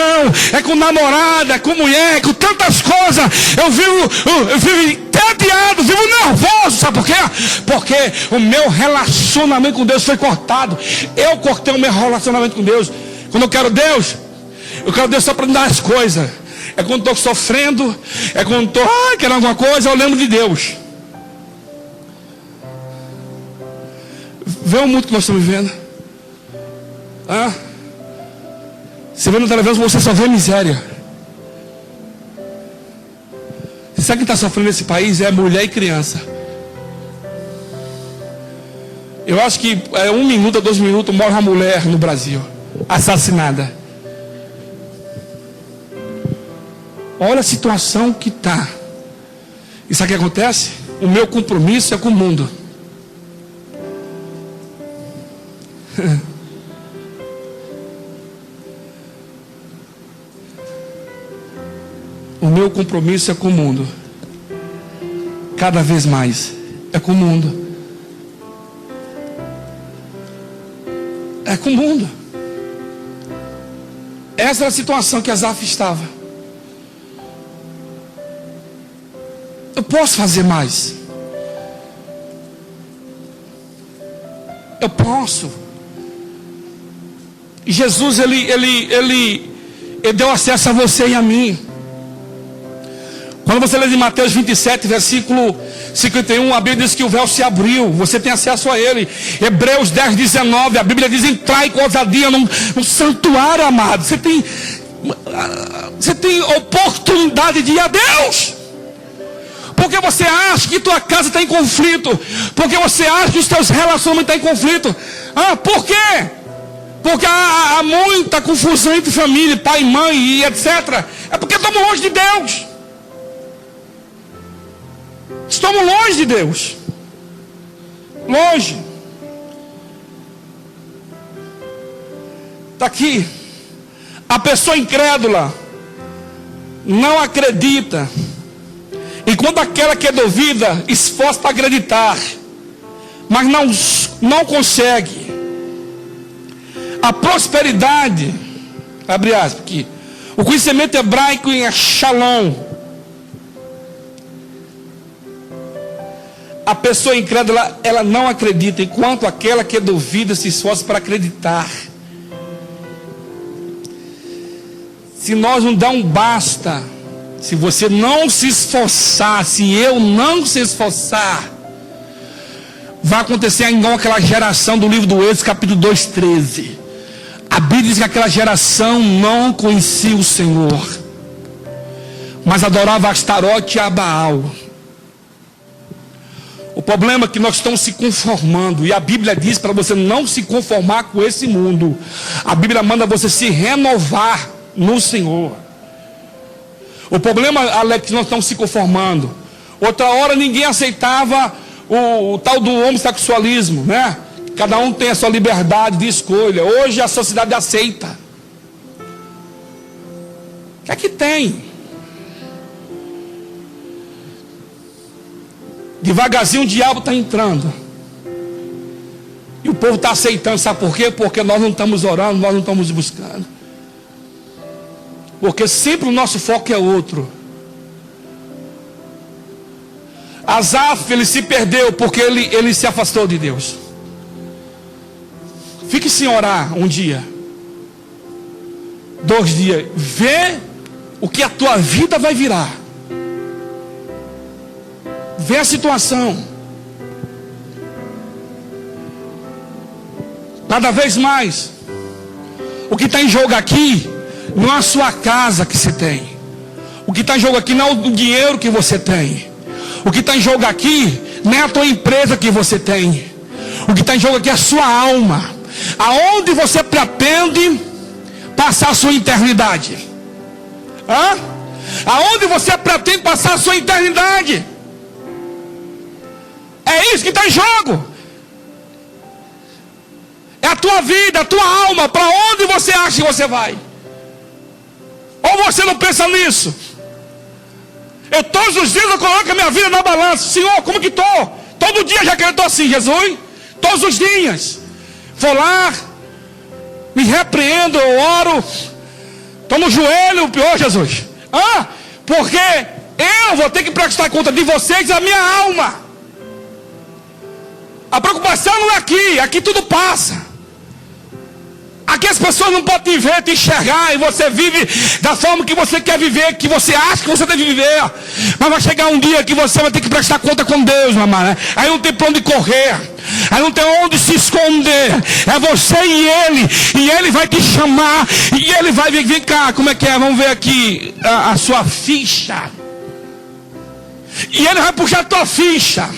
é com namorada, é com mulher, é com tantas coisas. Eu vivo entediado, vivo nervoso. Sabe por quê? Porque o meu relacionamento com Deus foi cortado. Eu cortei o meu relacionamento com Deus. Quando eu quero Deus só para me dar as coisas. É quando estou sofrendo, é quando estou querendo alguma coisa, eu lembro de Deus. Vê o mundo que nós estamos vivendo. Você vê na televisão, você só vê miséria. Você sabe quem está sofrendo nesse país? É mulher e criança. Eu acho que 1 minuto a 2 minutos morre uma mulher no Brasil, assassinada. Olha a situação que está. E sabe o que acontece? O meu compromisso é com o mundo. O meu compromisso é com o mundo. Cada vez mais é com o mundo. É com o mundo. Essa é a situação que Asaf estava. Eu posso fazer mais. Eu posso. E Jesus, ele deu acesso a você e a mim. Quando você lê em Mateus 27, versículo 51, a Bíblia diz que o véu se abriu. Você tem acesso a ele. Hebreus 10, 19, a Bíblia diz: entrai com ousadia no santuário, amado. Você tem oportunidade de ir a Deus. Porque você acha que tua casa está em conflito. Porque você acha que os teus relacionamentos estão em conflito. Por quê? Porque há muita confusão entre família, pai, mãe e etc. É porque estamos longe de Deus. Estamos longe de Deus. Longe. Está aqui. A pessoa incrédula não acredita. Enquanto aquela que é duvida esforça para acreditar, mas não consegue. A prosperidade, abre aspas aqui, o conhecimento hebraico é shalom. A pessoa incrédula, ela não acredita, enquanto aquela que duvida se esforça para acreditar. Se nós não dá um basta, se você não se esforçar, se eu não se esforçar, vai acontecer igual aquela geração do livro do Êxodo, capítulo 2, 13. A Bíblia diz que aquela geração não conhecia o Senhor, mas adorava Astarote e a Baal. O problema é que nós estamos se conformando, e a Bíblia diz para você não se conformar com esse mundo. A Bíblia manda você se renovar no Senhor. O problema, Alex, é que nós estamos se conformando. Outra hora ninguém aceitava o tal do homossexualismo, né? Cada um tem a sua liberdade de escolha. Hoje a sociedade aceita. O que é que tem? Devagarzinho o diabo está entrando. E o povo está aceitando. Sabe por quê? Porque nós não estamos orando, nós não estamos buscando. Porque sempre o nosso foco é outro. Asaf, ele se perdeu porque ele se afastou de Deus. Fique sem orar um dia. 2 dias. Vê o que a tua vida vai virar. Vê a situação. Cada vez mais. O que está em jogo aqui não é a sua casa que você tem. O que está em jogo aqui não é o dinheiro que você tem. O que está em jogo aqui não é a tua empresa que você tem. O que está em jogo aqui é a sua alma. Aonde você pretende passar a sua eternidade? Aonde você pretende passar a sua eternidade? É isso que está em jogo. É a tua vida, a tua alma. Para onde você acha que você vai? Ou você não pensa nisso? Eu todos os dias eu coloco a minha vida na balança. Senhor, como que estou? Todo dia já que eu estou assim, Jesus. Todos os dias. Vou lá, me repreendo, eu oro. Estou no joelho, pior, Jesus. Porque eu vou ter que prestar conta de vocês, da minha alma. A preocupação não é aqui. Aqui tudo passa. Aqui as pessoas não podem te ver, te enxergar, e você vive da forma que você quer viver, que você acha que você deve viver. Mas vai chegar um dia que você vai ter que prestar conta com Deus, meu amado. Aí não tem para onde correr, aí não tem onde se esconder. É você e Ele vai te chamar, e Ele vai vir, vem cá, como é que é? Vamos ver aqui a sua ficha. E Ele vai puxar a tua ficha.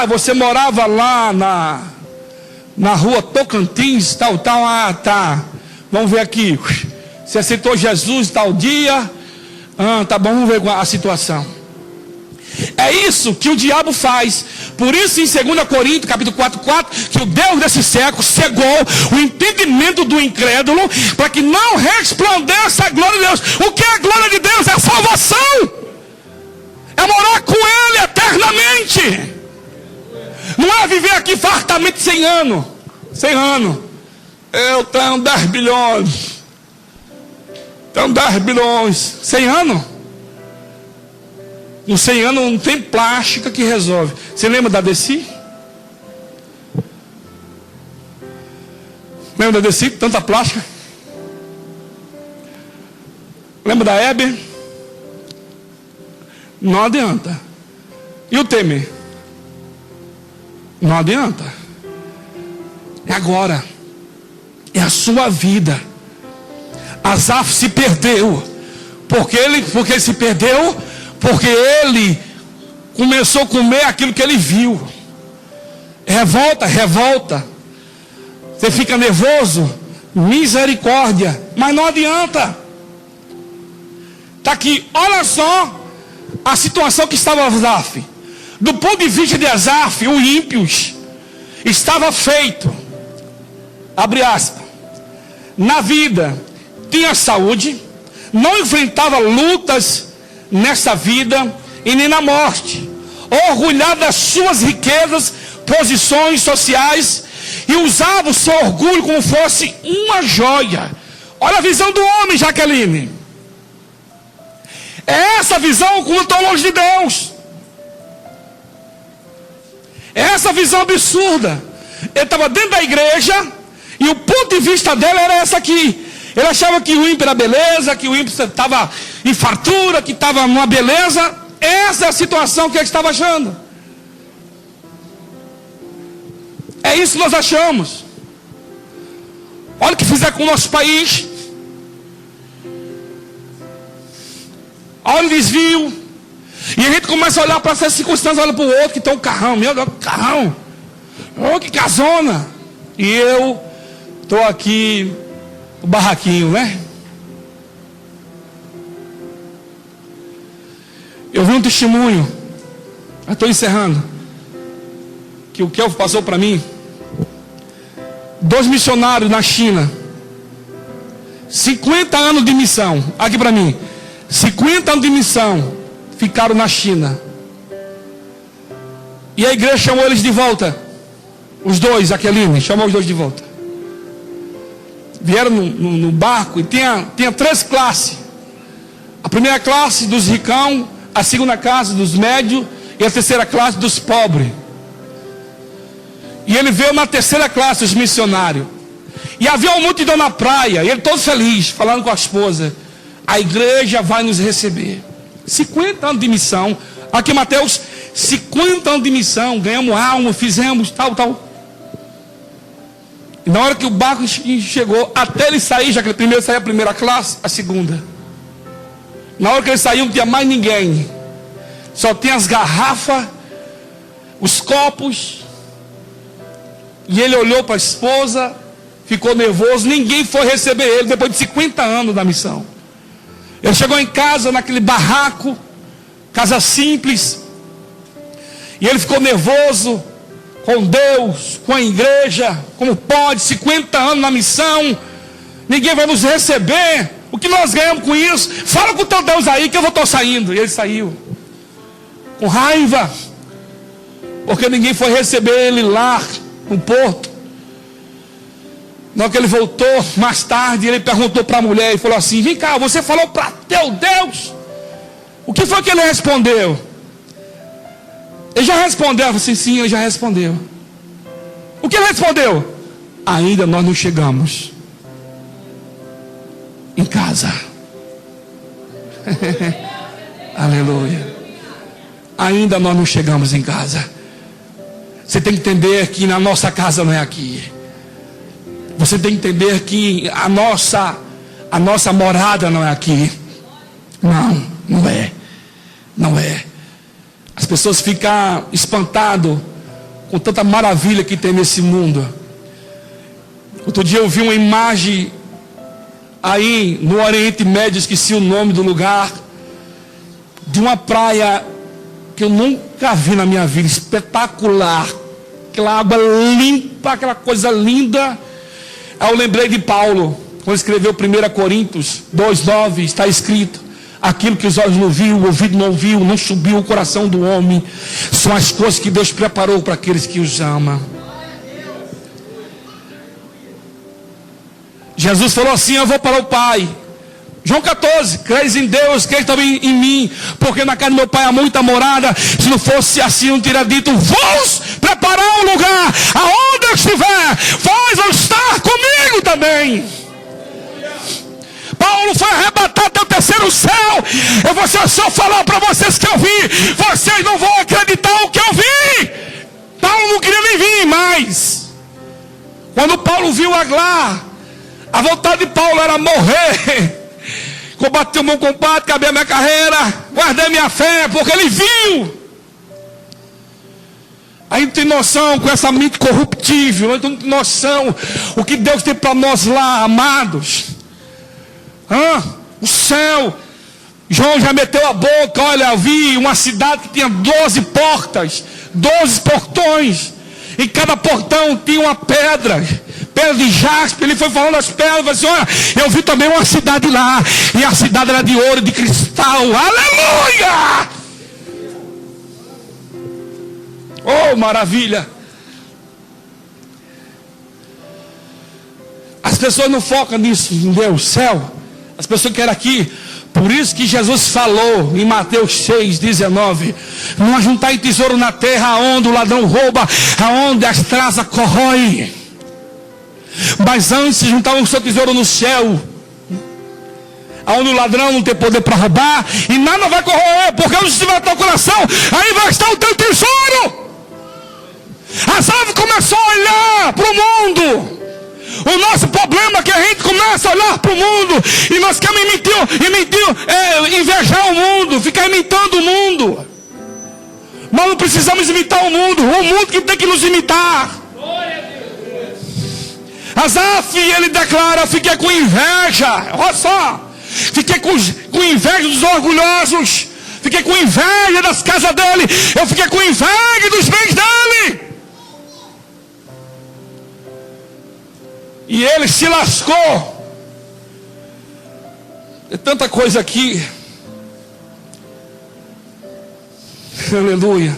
Você morava lá na rua Tocantins, tal, tá. Vamos ver aqui. Você aceitou Jesus tal dia. Tá bom, vamos ver a situação. É isso que o diabo faz. Por isso em 2 Coríntios, capítulo 4:4, que o Deus desse século cegou o entendimento do incrédulo, para que não resplandeça a glória de Deus. O que é a glória de Deus? É a salvação. É morar com Ele eternamente. Não é viver aqui fartamente 100 anos. 100 anos. Eu tenho 10 bilhões. Tenho 10 bilhões. 100 anos? Com 100 anos não tem plástica que resolve. Você lembra da Desi? Lembra da Desi? Tanta plástica. Lembra da Hebe? Não adianta. E o Temer? Não adianta. É agora. É a sua vida. Asaf se perdeu. Porque ele se perdeu? Porque ele começou a comer aquilo que ele viu. Revolta. Você fica nervoso? Misericórdia. Mas não adianta. Está aqui, olha só a situação que estava Asaf. Do ponto de vista de Asaf, o ímpios, estava feito, abre aspas, na vida, tinha saúde, não enfrentava lutas nessa vida e nem na morte, orgulhado das suas riquezas, posições sociais, e usava o seu orgulho como fosse uma joia. Olha a visão do homem, Jaqueline. É essa visão quando estou longe de Deus. Essa visão absurda. Ele estava dentro da igreja e o ponto de vista dele era essa aqui. Ele achava que o ímpio era beleza, que o ímpio estava em fartura, que estava numa beleza. Essa é a situação que ele estava achando. É isso que nós achamos. Olha o que fizeram com o nosso país. Olha o desvio. E a gente começa a olhar para essas circunstâncias, olha para o outro que tem um carrão, meu Deus, carrão, oh, que casona. E eu estou aqui, o barraquinho, né? Eu vi um testemunho, estou encerrando, que o Kelvin passou para mim. 2 missionários na China, 50 anos de missão, aqui para mim, 50 anos de missão. Ficaram na China. E a igreja chamou eles de volta. Os dois, Aqueline, chamou os dois de volta. Vieram no barco e tinha 3 classes. A primeira classe dos ricão, a segunda classe dos médios e a terceira classe dos pobres. E ele veio na terceira classe, os missionários. E havia uma multidão na praia, e ele todo feliz, falando com a esposa: a igreja vai nos receber. 50 anos de missão. Aqui, Mateus, 50 anos de missão, ganhamos alma, fizemos tal. E na hora que o barco chegou, até ele sair, já que ele primeiro saiu a primeira classe, a segunda. Na hora que ele saiu, não tinha mais ninguém. Só tinha as garrafas, os copos. E ele olhou para a esposa, ficou nervoso. Ninguém foi receber ele depois de 50 anos da missão. Ele chegou em casa, naquele barraco, casa simples. E ele ficou nervoso com Deus, com a igreja. Como pode, 50 anos na missão, ninguém vai nos receber. O que nós ganhamos com isso? Fala com o teu Deus aí que eu vou estar saindo. E ele saiu com raiva, porque ninguém foi receber ele lá no porto. Na hora que ele voltou, mais tarde, ele perguntou para a mulher e falou assim: vem cá, você falou para teu Deus? O que foi que ele respondeu? Ele já respondeu? Ela falou assim: sim, ele já respondeu. O que ele respondeu? Ainda nós não chegamos em casa. Aleluia. Ainda nós não chegamos em casa. Você tem que entender que na nossa casa não é aqui. Você tem que entender que a nossa morada não é aqui. Não é. Não é. As pessoas ficam espantadas com tanta maravilha que tem nesse mundo. Outro dia eu vi uma imagem aí no Oriente Médio, esqueci o nome do lugar, de uma praia que eu nunca vi na minha vida, espetacular, aquela água limpa, aquela coisa linda. Aí eu lembrei de Paulo, quando escreveu 1 Coríntios 2:9, está escrito: aquilo que os olhos não viu, o ouvido não ouviu, não subiu o coração do homem, são as coisas que Deus preparou para aqueles que os amam. Jesus falou assim: eu vou para o Pai. João 14, creis em Deus, creis também em mim, porque na casa do meu Pai há muita morada. Se não fosse assim, eu não teria dito: vos preparar um lugar, aonde eu estiver, vós vão estar comigo também. Paulo foi arrebatado até o terceiro céu. Eu vou só falar para vocês que eu vi, vocês não vão acreditar o que eu vi. Paulo não queria nem vir mais. Quando Paulo viu Agar, a vontade de Paulo era morrer. Combati o meu combate, acabei a minha carreira, guardei minha fé, porque ele viu. A gente tem noção, com essa mente corruptível, a gente não tem noção o que Deus tem para nós lá, amados. O céu. João já meteu a boca. Olha, eu vi uma cidade que tinha 12 portas, 12 portões. Em cada portão tinha uma pedra de jaspe. Ele foi falando as pedras, assim: olha, eu vi também uma cidade lá, e a cidade era de ouro, de cristal. Aleluia! Oh, maravilha! As pessoas não focam nisso, em Deus, céu. As pessoas querem aqui. Por isso que Jesus falou em Mateus 6:19: não ajuntai tesouro na terra, onde o ladrão rouba, aonde as traças corroem. Mas antes juntar o seu tesouro no céu, aonde o ladrão não tem poder para roubar, e nada vai corroer, porque onde estiver o teu coração, aí vai estar o teu tesouro. Asaf começou a olhar para o mundo. O nosso problema é que a gente começa a olhar para o mundo, e nós queremos invejar o mundo, ficar imitando o mundo. Mas não precisamos imitar o mundo que tem que nos imitar. Asaf, ele declara: eu fiquei com inveja. Olha só, fiquei com inveja dos orgulhosos, fiquei com inveja das casas dele, eu fiquei com inveja dos bens dele. E ele se lascou. Tem tanta coisa aqui. Aleluia.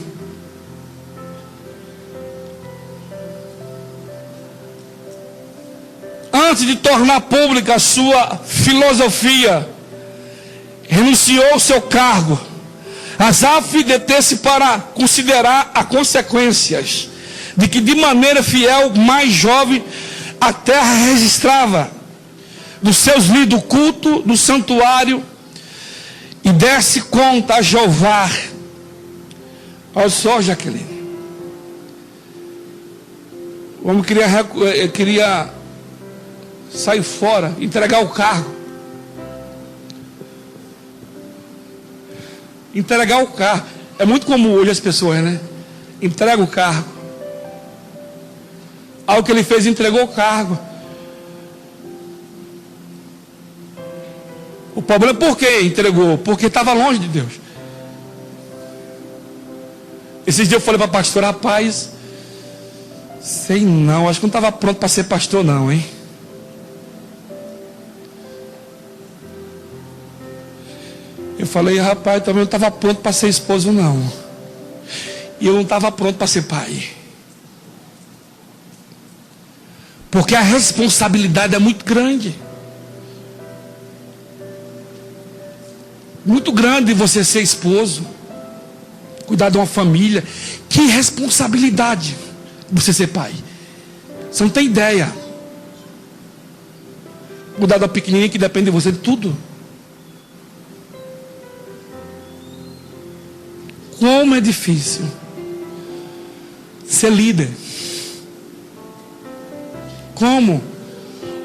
Antes de tornar pública a sua filosofia, renunciou ao seu cargo. Asaf deteve-se para considerar as consequências de que, de maneira fiel, mais jovem A terra registrava dos seus livros do culto, do santuário, e desse conta a Jeová. Olha só, Jaqueline. O homem queria sair fora, entregar o cargo. Entregar o cargo. É muito comum hoje as pessoas, né? Entrega o cargo. Algo que ele fez, entregou o cargo. O problema é por que entregou? Porque estava longe de Deus. Esses dias eu falei para a pastora: rapaz, sei não, acho que não estava pronto para ser pastor não, hein? Eu falei: rapaz, também não estava pronto para ser esposo não. E eu não estava pronto para ser pai. Porque a responsabilidade é muito grande. Muito grande você ser esposo, cuidar de uma família. Que responsabilidade você ser pai. Você não tem ideia. Cuidar da pequenininha que depende de você de tudo. Como é difícil ser líder. Como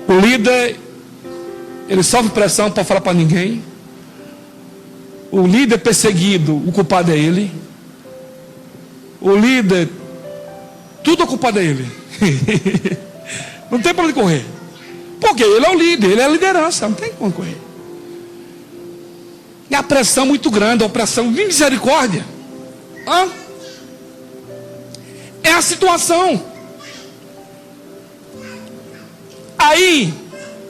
o líder, ele sofre pressão para falar para ninguém. O líder perseguido, o culpado é ele. O líder, tudo o culpado é ele. Não tem para onde correr. Porque ele é o líder, ele é a liderança, não tem para onde correr. E a pressão muito grande, a pressão de misericórdia. É a situação. Aí,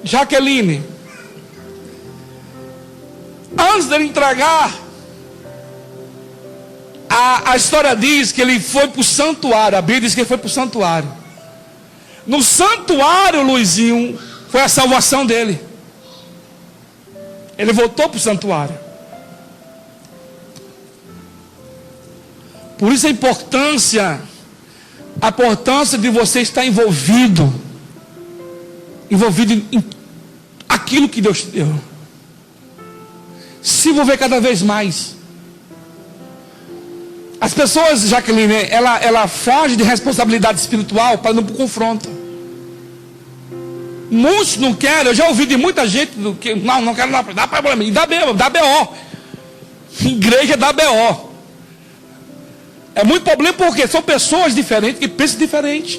Jaqueline, antes dele entregar, a história diz que ele foi para o santuário. A Bíblia diz que ele foi para o santuário. No santuário, Luizinho, foi a salvação dele. Ele voltou para o santuário. Por isso a importância de você estar envolvido em aquilo que Deus te deu. Se envolver cada vez mais. As pessoas, Jaqueline, ela foge de responsabilidade espiritual para não ir para o confronto. Muitos não querem. Eu já ouvi de muita gente que não quero dar problema. E dá BO. Igreja dá BO. É muito problema porque são pessoas diferentes que pensam diferente.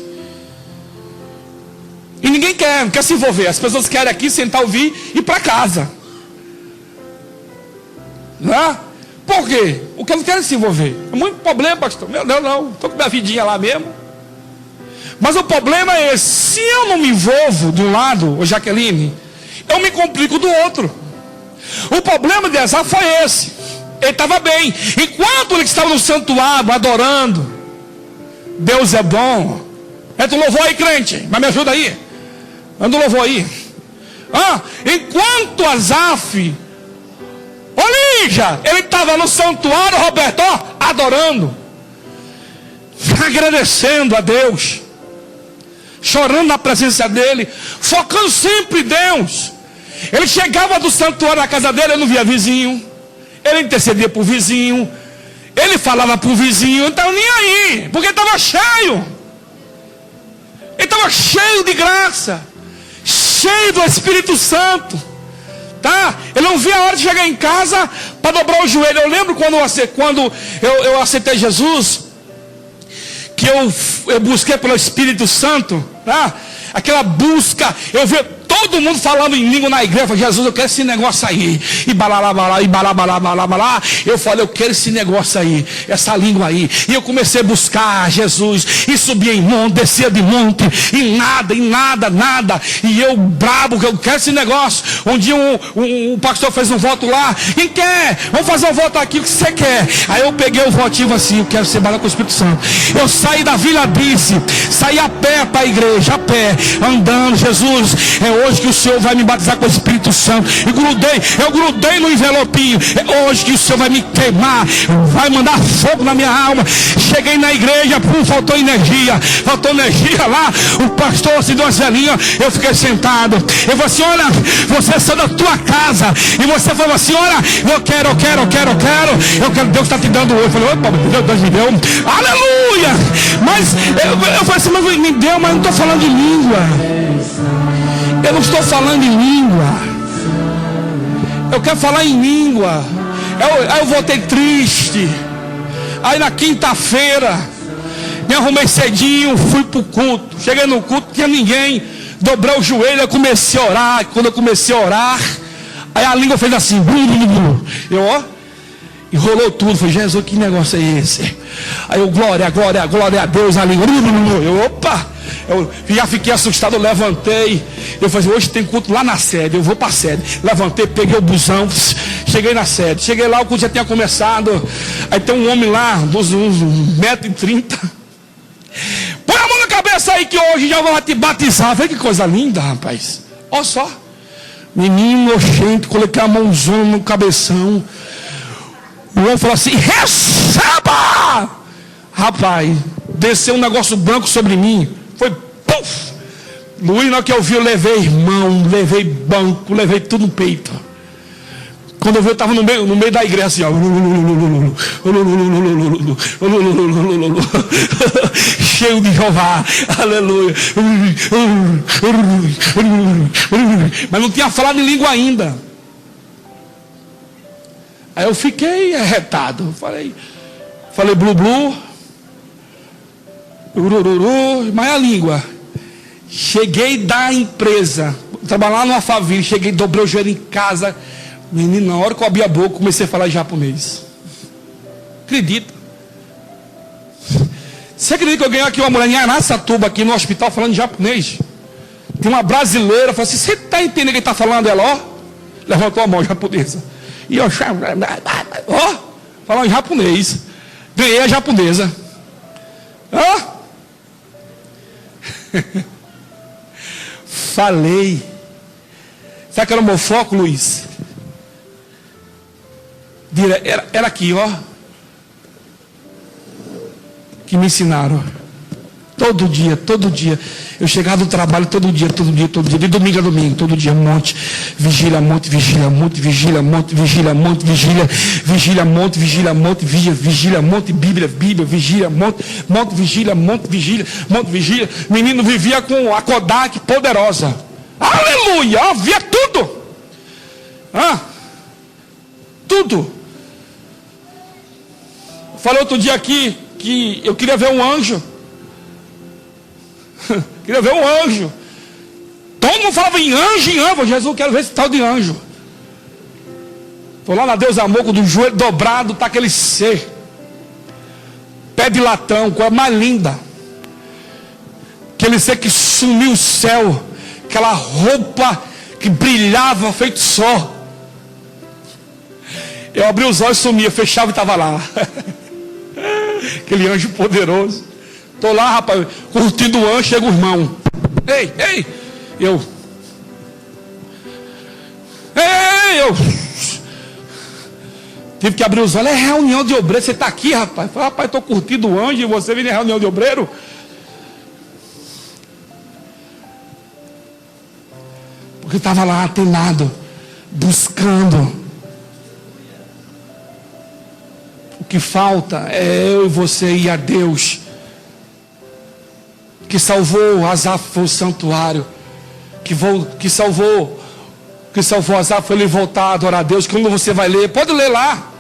E ninguém quer se envolver. As pessoas querem aqui sentar, ouvir e ir para casa. Não? Por quê? O que eles querem se envolver. É muito problema, pastor. Meu Deus, não. Estou com minha vidinha lá mesmo. Mas o problema é esse. Se eu não me envolvo de um lado, ô Jaqueline, eu me complico do outro. O problema de Asaf foi esse. Ele estava bem. Enquanto ele estava no santuário adorando, Deus é bom. Tu louvou aí, crente? Mas me ajuda aí. Anda louvor aí. Enquanto Asaf, Lígia, ele estava no santuário, Roberto, adorando, agradecendo a Deus, chorando na presença dele, focando sempre em Deus. Ele chegava do santuário na casa dele, ele não via vizinho, ele intercedia para o vizinho, ele falava para o vizinho, então nem aí, porque estava cheio, ele estava cheio de graça, cheio do Espírito Santo, tá? Ele não via a hora de chegar em casa para dobrar o joelho. Eu lembro quando eu aceitei Jesus, que eu busquei pelo Espírito Santo, tá? Aquela busca, eu vi todo mundo falando em língua na igreja. Eu falei: Jesus, eu quero esse negócio aí. E balá. Eu falei: eu quero esse negócio aí, essa língua aí. E eu comecei a buscar Jesus. E subia em monte, descia de monte. E nada. E eu brabo, que eu quero esse negócio. Um dia um pastor fez um voto lá. Quem quer? Vamos fazer um voto aqui, o que você quer? Aí eu peguei o votivo assim: eu quero ser batizado com o Espírito Santo. Eu saí da Vila Brice, saí a pé para a igreja, a pé, andando. Jesus, hoje que o Senhor vai me batizar com o Espírito Santo. Eu grudei no envelopinho. É hoje que o Senhor vai me queimar, vai mandar fogo na minha alma. Cheguei na igreja, faltou energia lá. O pastor se deu uma zelinha, eu fiquei sentado. Eu falei assim: olha, você saiu da tua casa e você falou assim: olha, eu quero. Deus está te dando hoje. Eu falei: opa, Deus me deu, aleluia. Mas eu falei assim: mas me deu, mas não estou falando em língua. Eu não estou falando em língua. Eu quero falar em língua. Aí eu voltei triste. Aí na quinta-feira me arrumei cedinho, fui pro culto. Cheguei no culto, não tinha ninguém. Dobrei o joelho, eu comecei a orar. Quando eu comecei a orar, aí a língua fez assim. Enrolou tudo. Falei: Jesus, que negócio é esse? Aí eu: glória a Deus. A língua. Opa! Eu já fiquei assustado, eu levantei. Eu falei: hoje tem culto lá na sede, eu vou para a sede. Levantei, peguei o busão, cheguei na sede. Cheguei lá, o culto já tinha começado. Aí tem um homem lá, dos 1,30 m. Põe a mão na cabeça aí que hoje já vou te batizar. Vê que coisa linda, rapaz. Olha só. Menino nojento, coloquei a mãozona no cabeção. O homem falou assim: receba! Rapaz, desceu um negócio branco sobre mim. Foi puf! Luiz, na hora que eu vi, eu levei irmão, levei banco, levei tudo no peito. Quando eu vi, eu estava no meio da igreja assim, ó. Cheio de Jeová, aleluia. Mas não tinha falado em língua ainda. Aí eu fiquei arretado. Falei blu blu, urururu, mas a língua. Cheguei da empresa, trabalhar numa favela, cheguei, dobrei o joelho em casa. Menino, na hora que eu abri a boca, comecei a falar japonês. Acredita? Você acredita que eu ganhei aqui uma mulher em Araçatuba, aqui no hospital, falando japonês? Tem uma brasileira, falou assim: você está entendendo o que ele está falando? Ela, ó, levantou a mão japonesa. E eu, ó, falando em japonês. Ganhei a japonesa. Ó. Falei. Sabe que era o meu foco, Luiz? Era aqui, ó. Que me ensinaram. Todo dia. Eu chegava do trabalho todo dia. De domingo a domingo, todo dia, monte. Vigília, monte, vigília, monte, vigília, monte, vigília, monte, vigília, vigília, monte, vigília, monte, vigília, monte, Bíblia, vigília, monte, vigília, monte, vigília, monte, vigília. Menino vivia com a Kodak poderosa. Aleluia! Ó, via tudo. Tudo. Falei outro dia aqui que eu queria ver um anjo. Queria ver um anjo. Todo mundo falava em anjo. Jesus, eu quero ver esse tal de anjo. Foi lá na Deus Amor, com o joelho dobrado, tá aquele ser. Pé de latão, coisa mais linda. Aquele ser que sumiu o céu. Aquela roupa que brilhava feito sol. Eu abri os olhos, sumia, fechava e estava lá. Aquele anjo poderoso. Estou lá, rapaz, curtindo o anjo, chega o irmão. Ei, eu tive que abrir os olhos. É reunião de obreiro, você está aqui, rapaz? Falei: rapaz, estou curtindo o anjo e você vem na reunião de obreiro? Porque estava lá atenado, buscando. O que falta é eu e você ir a Deus. Que salvou Asaf foi o santuário. Que salvou Asaf foi ele voltar a adorar a Deus. Quando você vai ler, pode ler lá.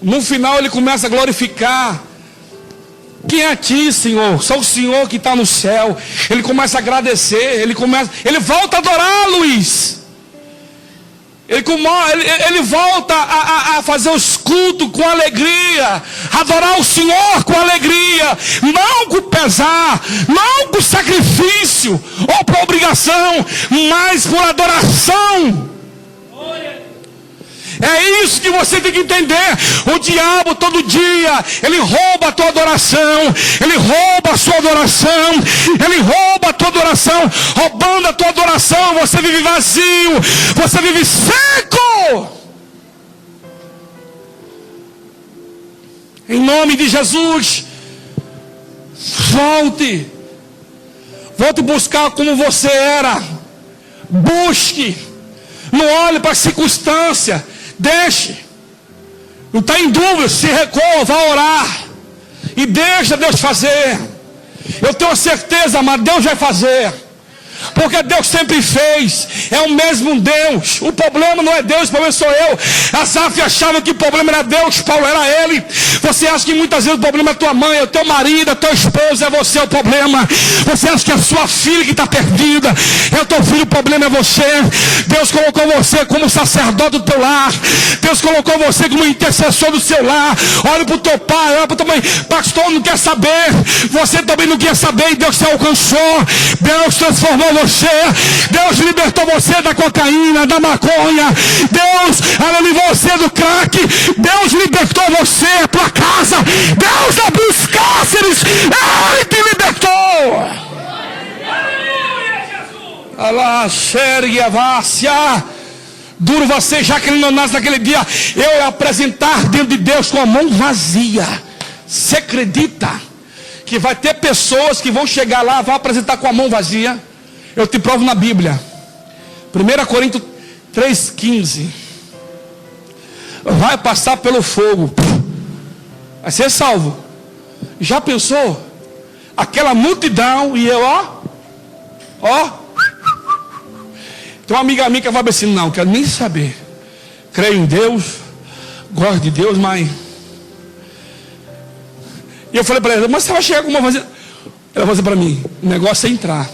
No final ele começa a glorificar. Quem é a ti, Senhor? Só o Senhor que está no céu. Ele começa a agradecer. Ele volta a adorar, Luiz. Ele volta a fazer os cultos com alegria, adorar o Senhor com alegria, não com pesar, não por sacrifício ou por obrigação, mas por adoração. É isso que você tem que entender. O diabo todo dia, ele rouba a tua adoração, ele rouba a sua adoração, ele rouba a tua adoração. Roubando a tua adoração, você vive vazio, você vive seco. Em nome de Jesus, volte buscar como você era. Busque, não olhe para a circunstância, deixe. Não está em dúvida, se recorra, vá orar e deixa Deus fazer. Eu tenho certeza, mas Deus vai fazer, porque Deus sempre fez. É o mesmo Deus. O problema não é Deus, o problema sou eu. Asaf achava que o problema era Deus, Paulo era ele. Você acha que muitas vezes o problema é tua mãe, é o teu marido, é teu esposo, é você o problema. Você acha que é a sua filha que está perdida, é o teu filho, o problema é você. Deus colocou você como sacerdote do teu lar. Deus colocou você como intercessor do seu lar. Olha para o teu pai, olha para tua mãe. Pastor, não quer saber. Você também não quer saber, e Deus te alcançou. Deus transformou você. Deus libertou você da cocaína, da maconha. Deus livrou você do crack. Deus libertou você, a tua casa. Deus abriu os cárceres. Ele te libertou. Alá, xergue, avácia. Duro você, já que ele não nasce naquele dia. Eu ia apresentar diante de Deus com a mão vazia. Você acredita que vai ter pessoas que vão chegar lá, vão apresentar com a mão vazia? Eu te provo na Bíblia. 1 Coríntios 3,15. Vai passar pelo fogo, vai ser salvo. Já pensou? Aquela multidão e eu, ó. Tem uma amiga minha que vai assim, não quero nem saber. Creio em Deus, gosto de Deus, mas... E eu falei para ela, mas você vai chegar com uma vazia? Ela falou assim para mim, o negócio é entrar.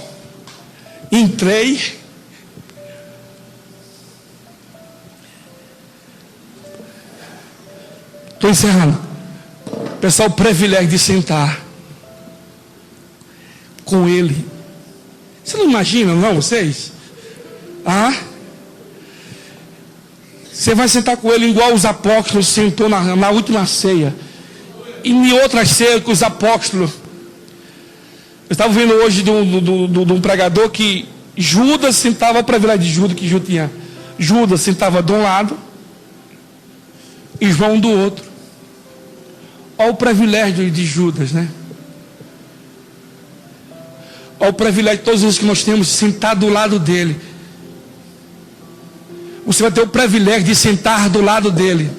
Entrei. Estou encerrando. Pessoal, o privilégio de sentar com Ele. Você não imagina, não, vocês? Você vai sentar com Ele igual os apóstolos sentou na última ceia. E em outras ceias com os apóstolos. Eu estava vendo hoje de um pregador que Judas sentava, o privilégio de Judas que Judas tinha. Judas sentava de um lado e João do outro. Olha o privilégio de Judas, né? Olha o privilégio de todos os que nós temos de sentar do lado dele. Você vai ter o privilégio de sentar do lado dele.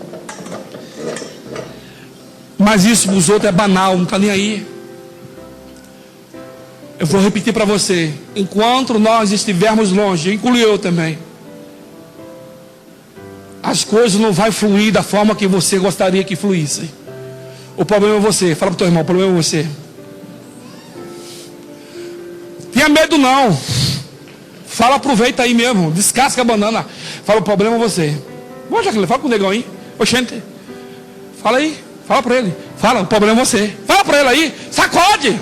Mas isso para os outros é banal, não está nem aí. Eu vou repetir para você. Enquanto nós estivermos longe, inclui eu também, as coisas não vão fluir da forma que você gostaria que fluísse. O problema é você. Fala para o teu irmão, o problema é você. Tenha medo não. Fala, aproveita aí mesmo. Descasca a banana. Fala, o problema é você. Boa, Jaqueline, fala com o negão aí. Oxente. Fala aí. Fala para ele. Fala, o problema é você. Fala para ele aí. Sacode.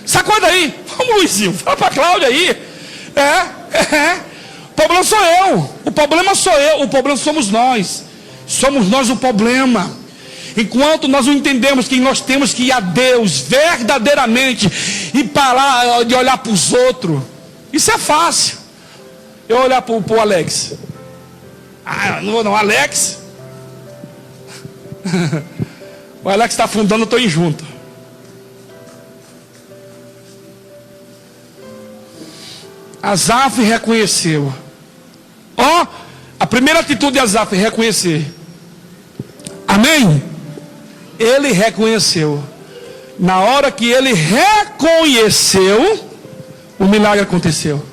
Sacode aí. Vamos, Luizinho. Fala para a Cláudia aí. O problema sou eu. O problema sou eu. O problema somos nós. Somos nós o problema. Enquanto nós não entendemos que nós temos que ir a Deus verdadeiramente e parar de olhar para os outros. Isso é fácil. Eu olhar para o Alex. Não vou não. Alex. O Alex está afundando, eu estou indo junto. Asaf reconheceu. A primeira atitude de Asaf é reconhecer. Amém? Ele reconheceu. Na hora que ele reconheceu, o milagre aconteceu.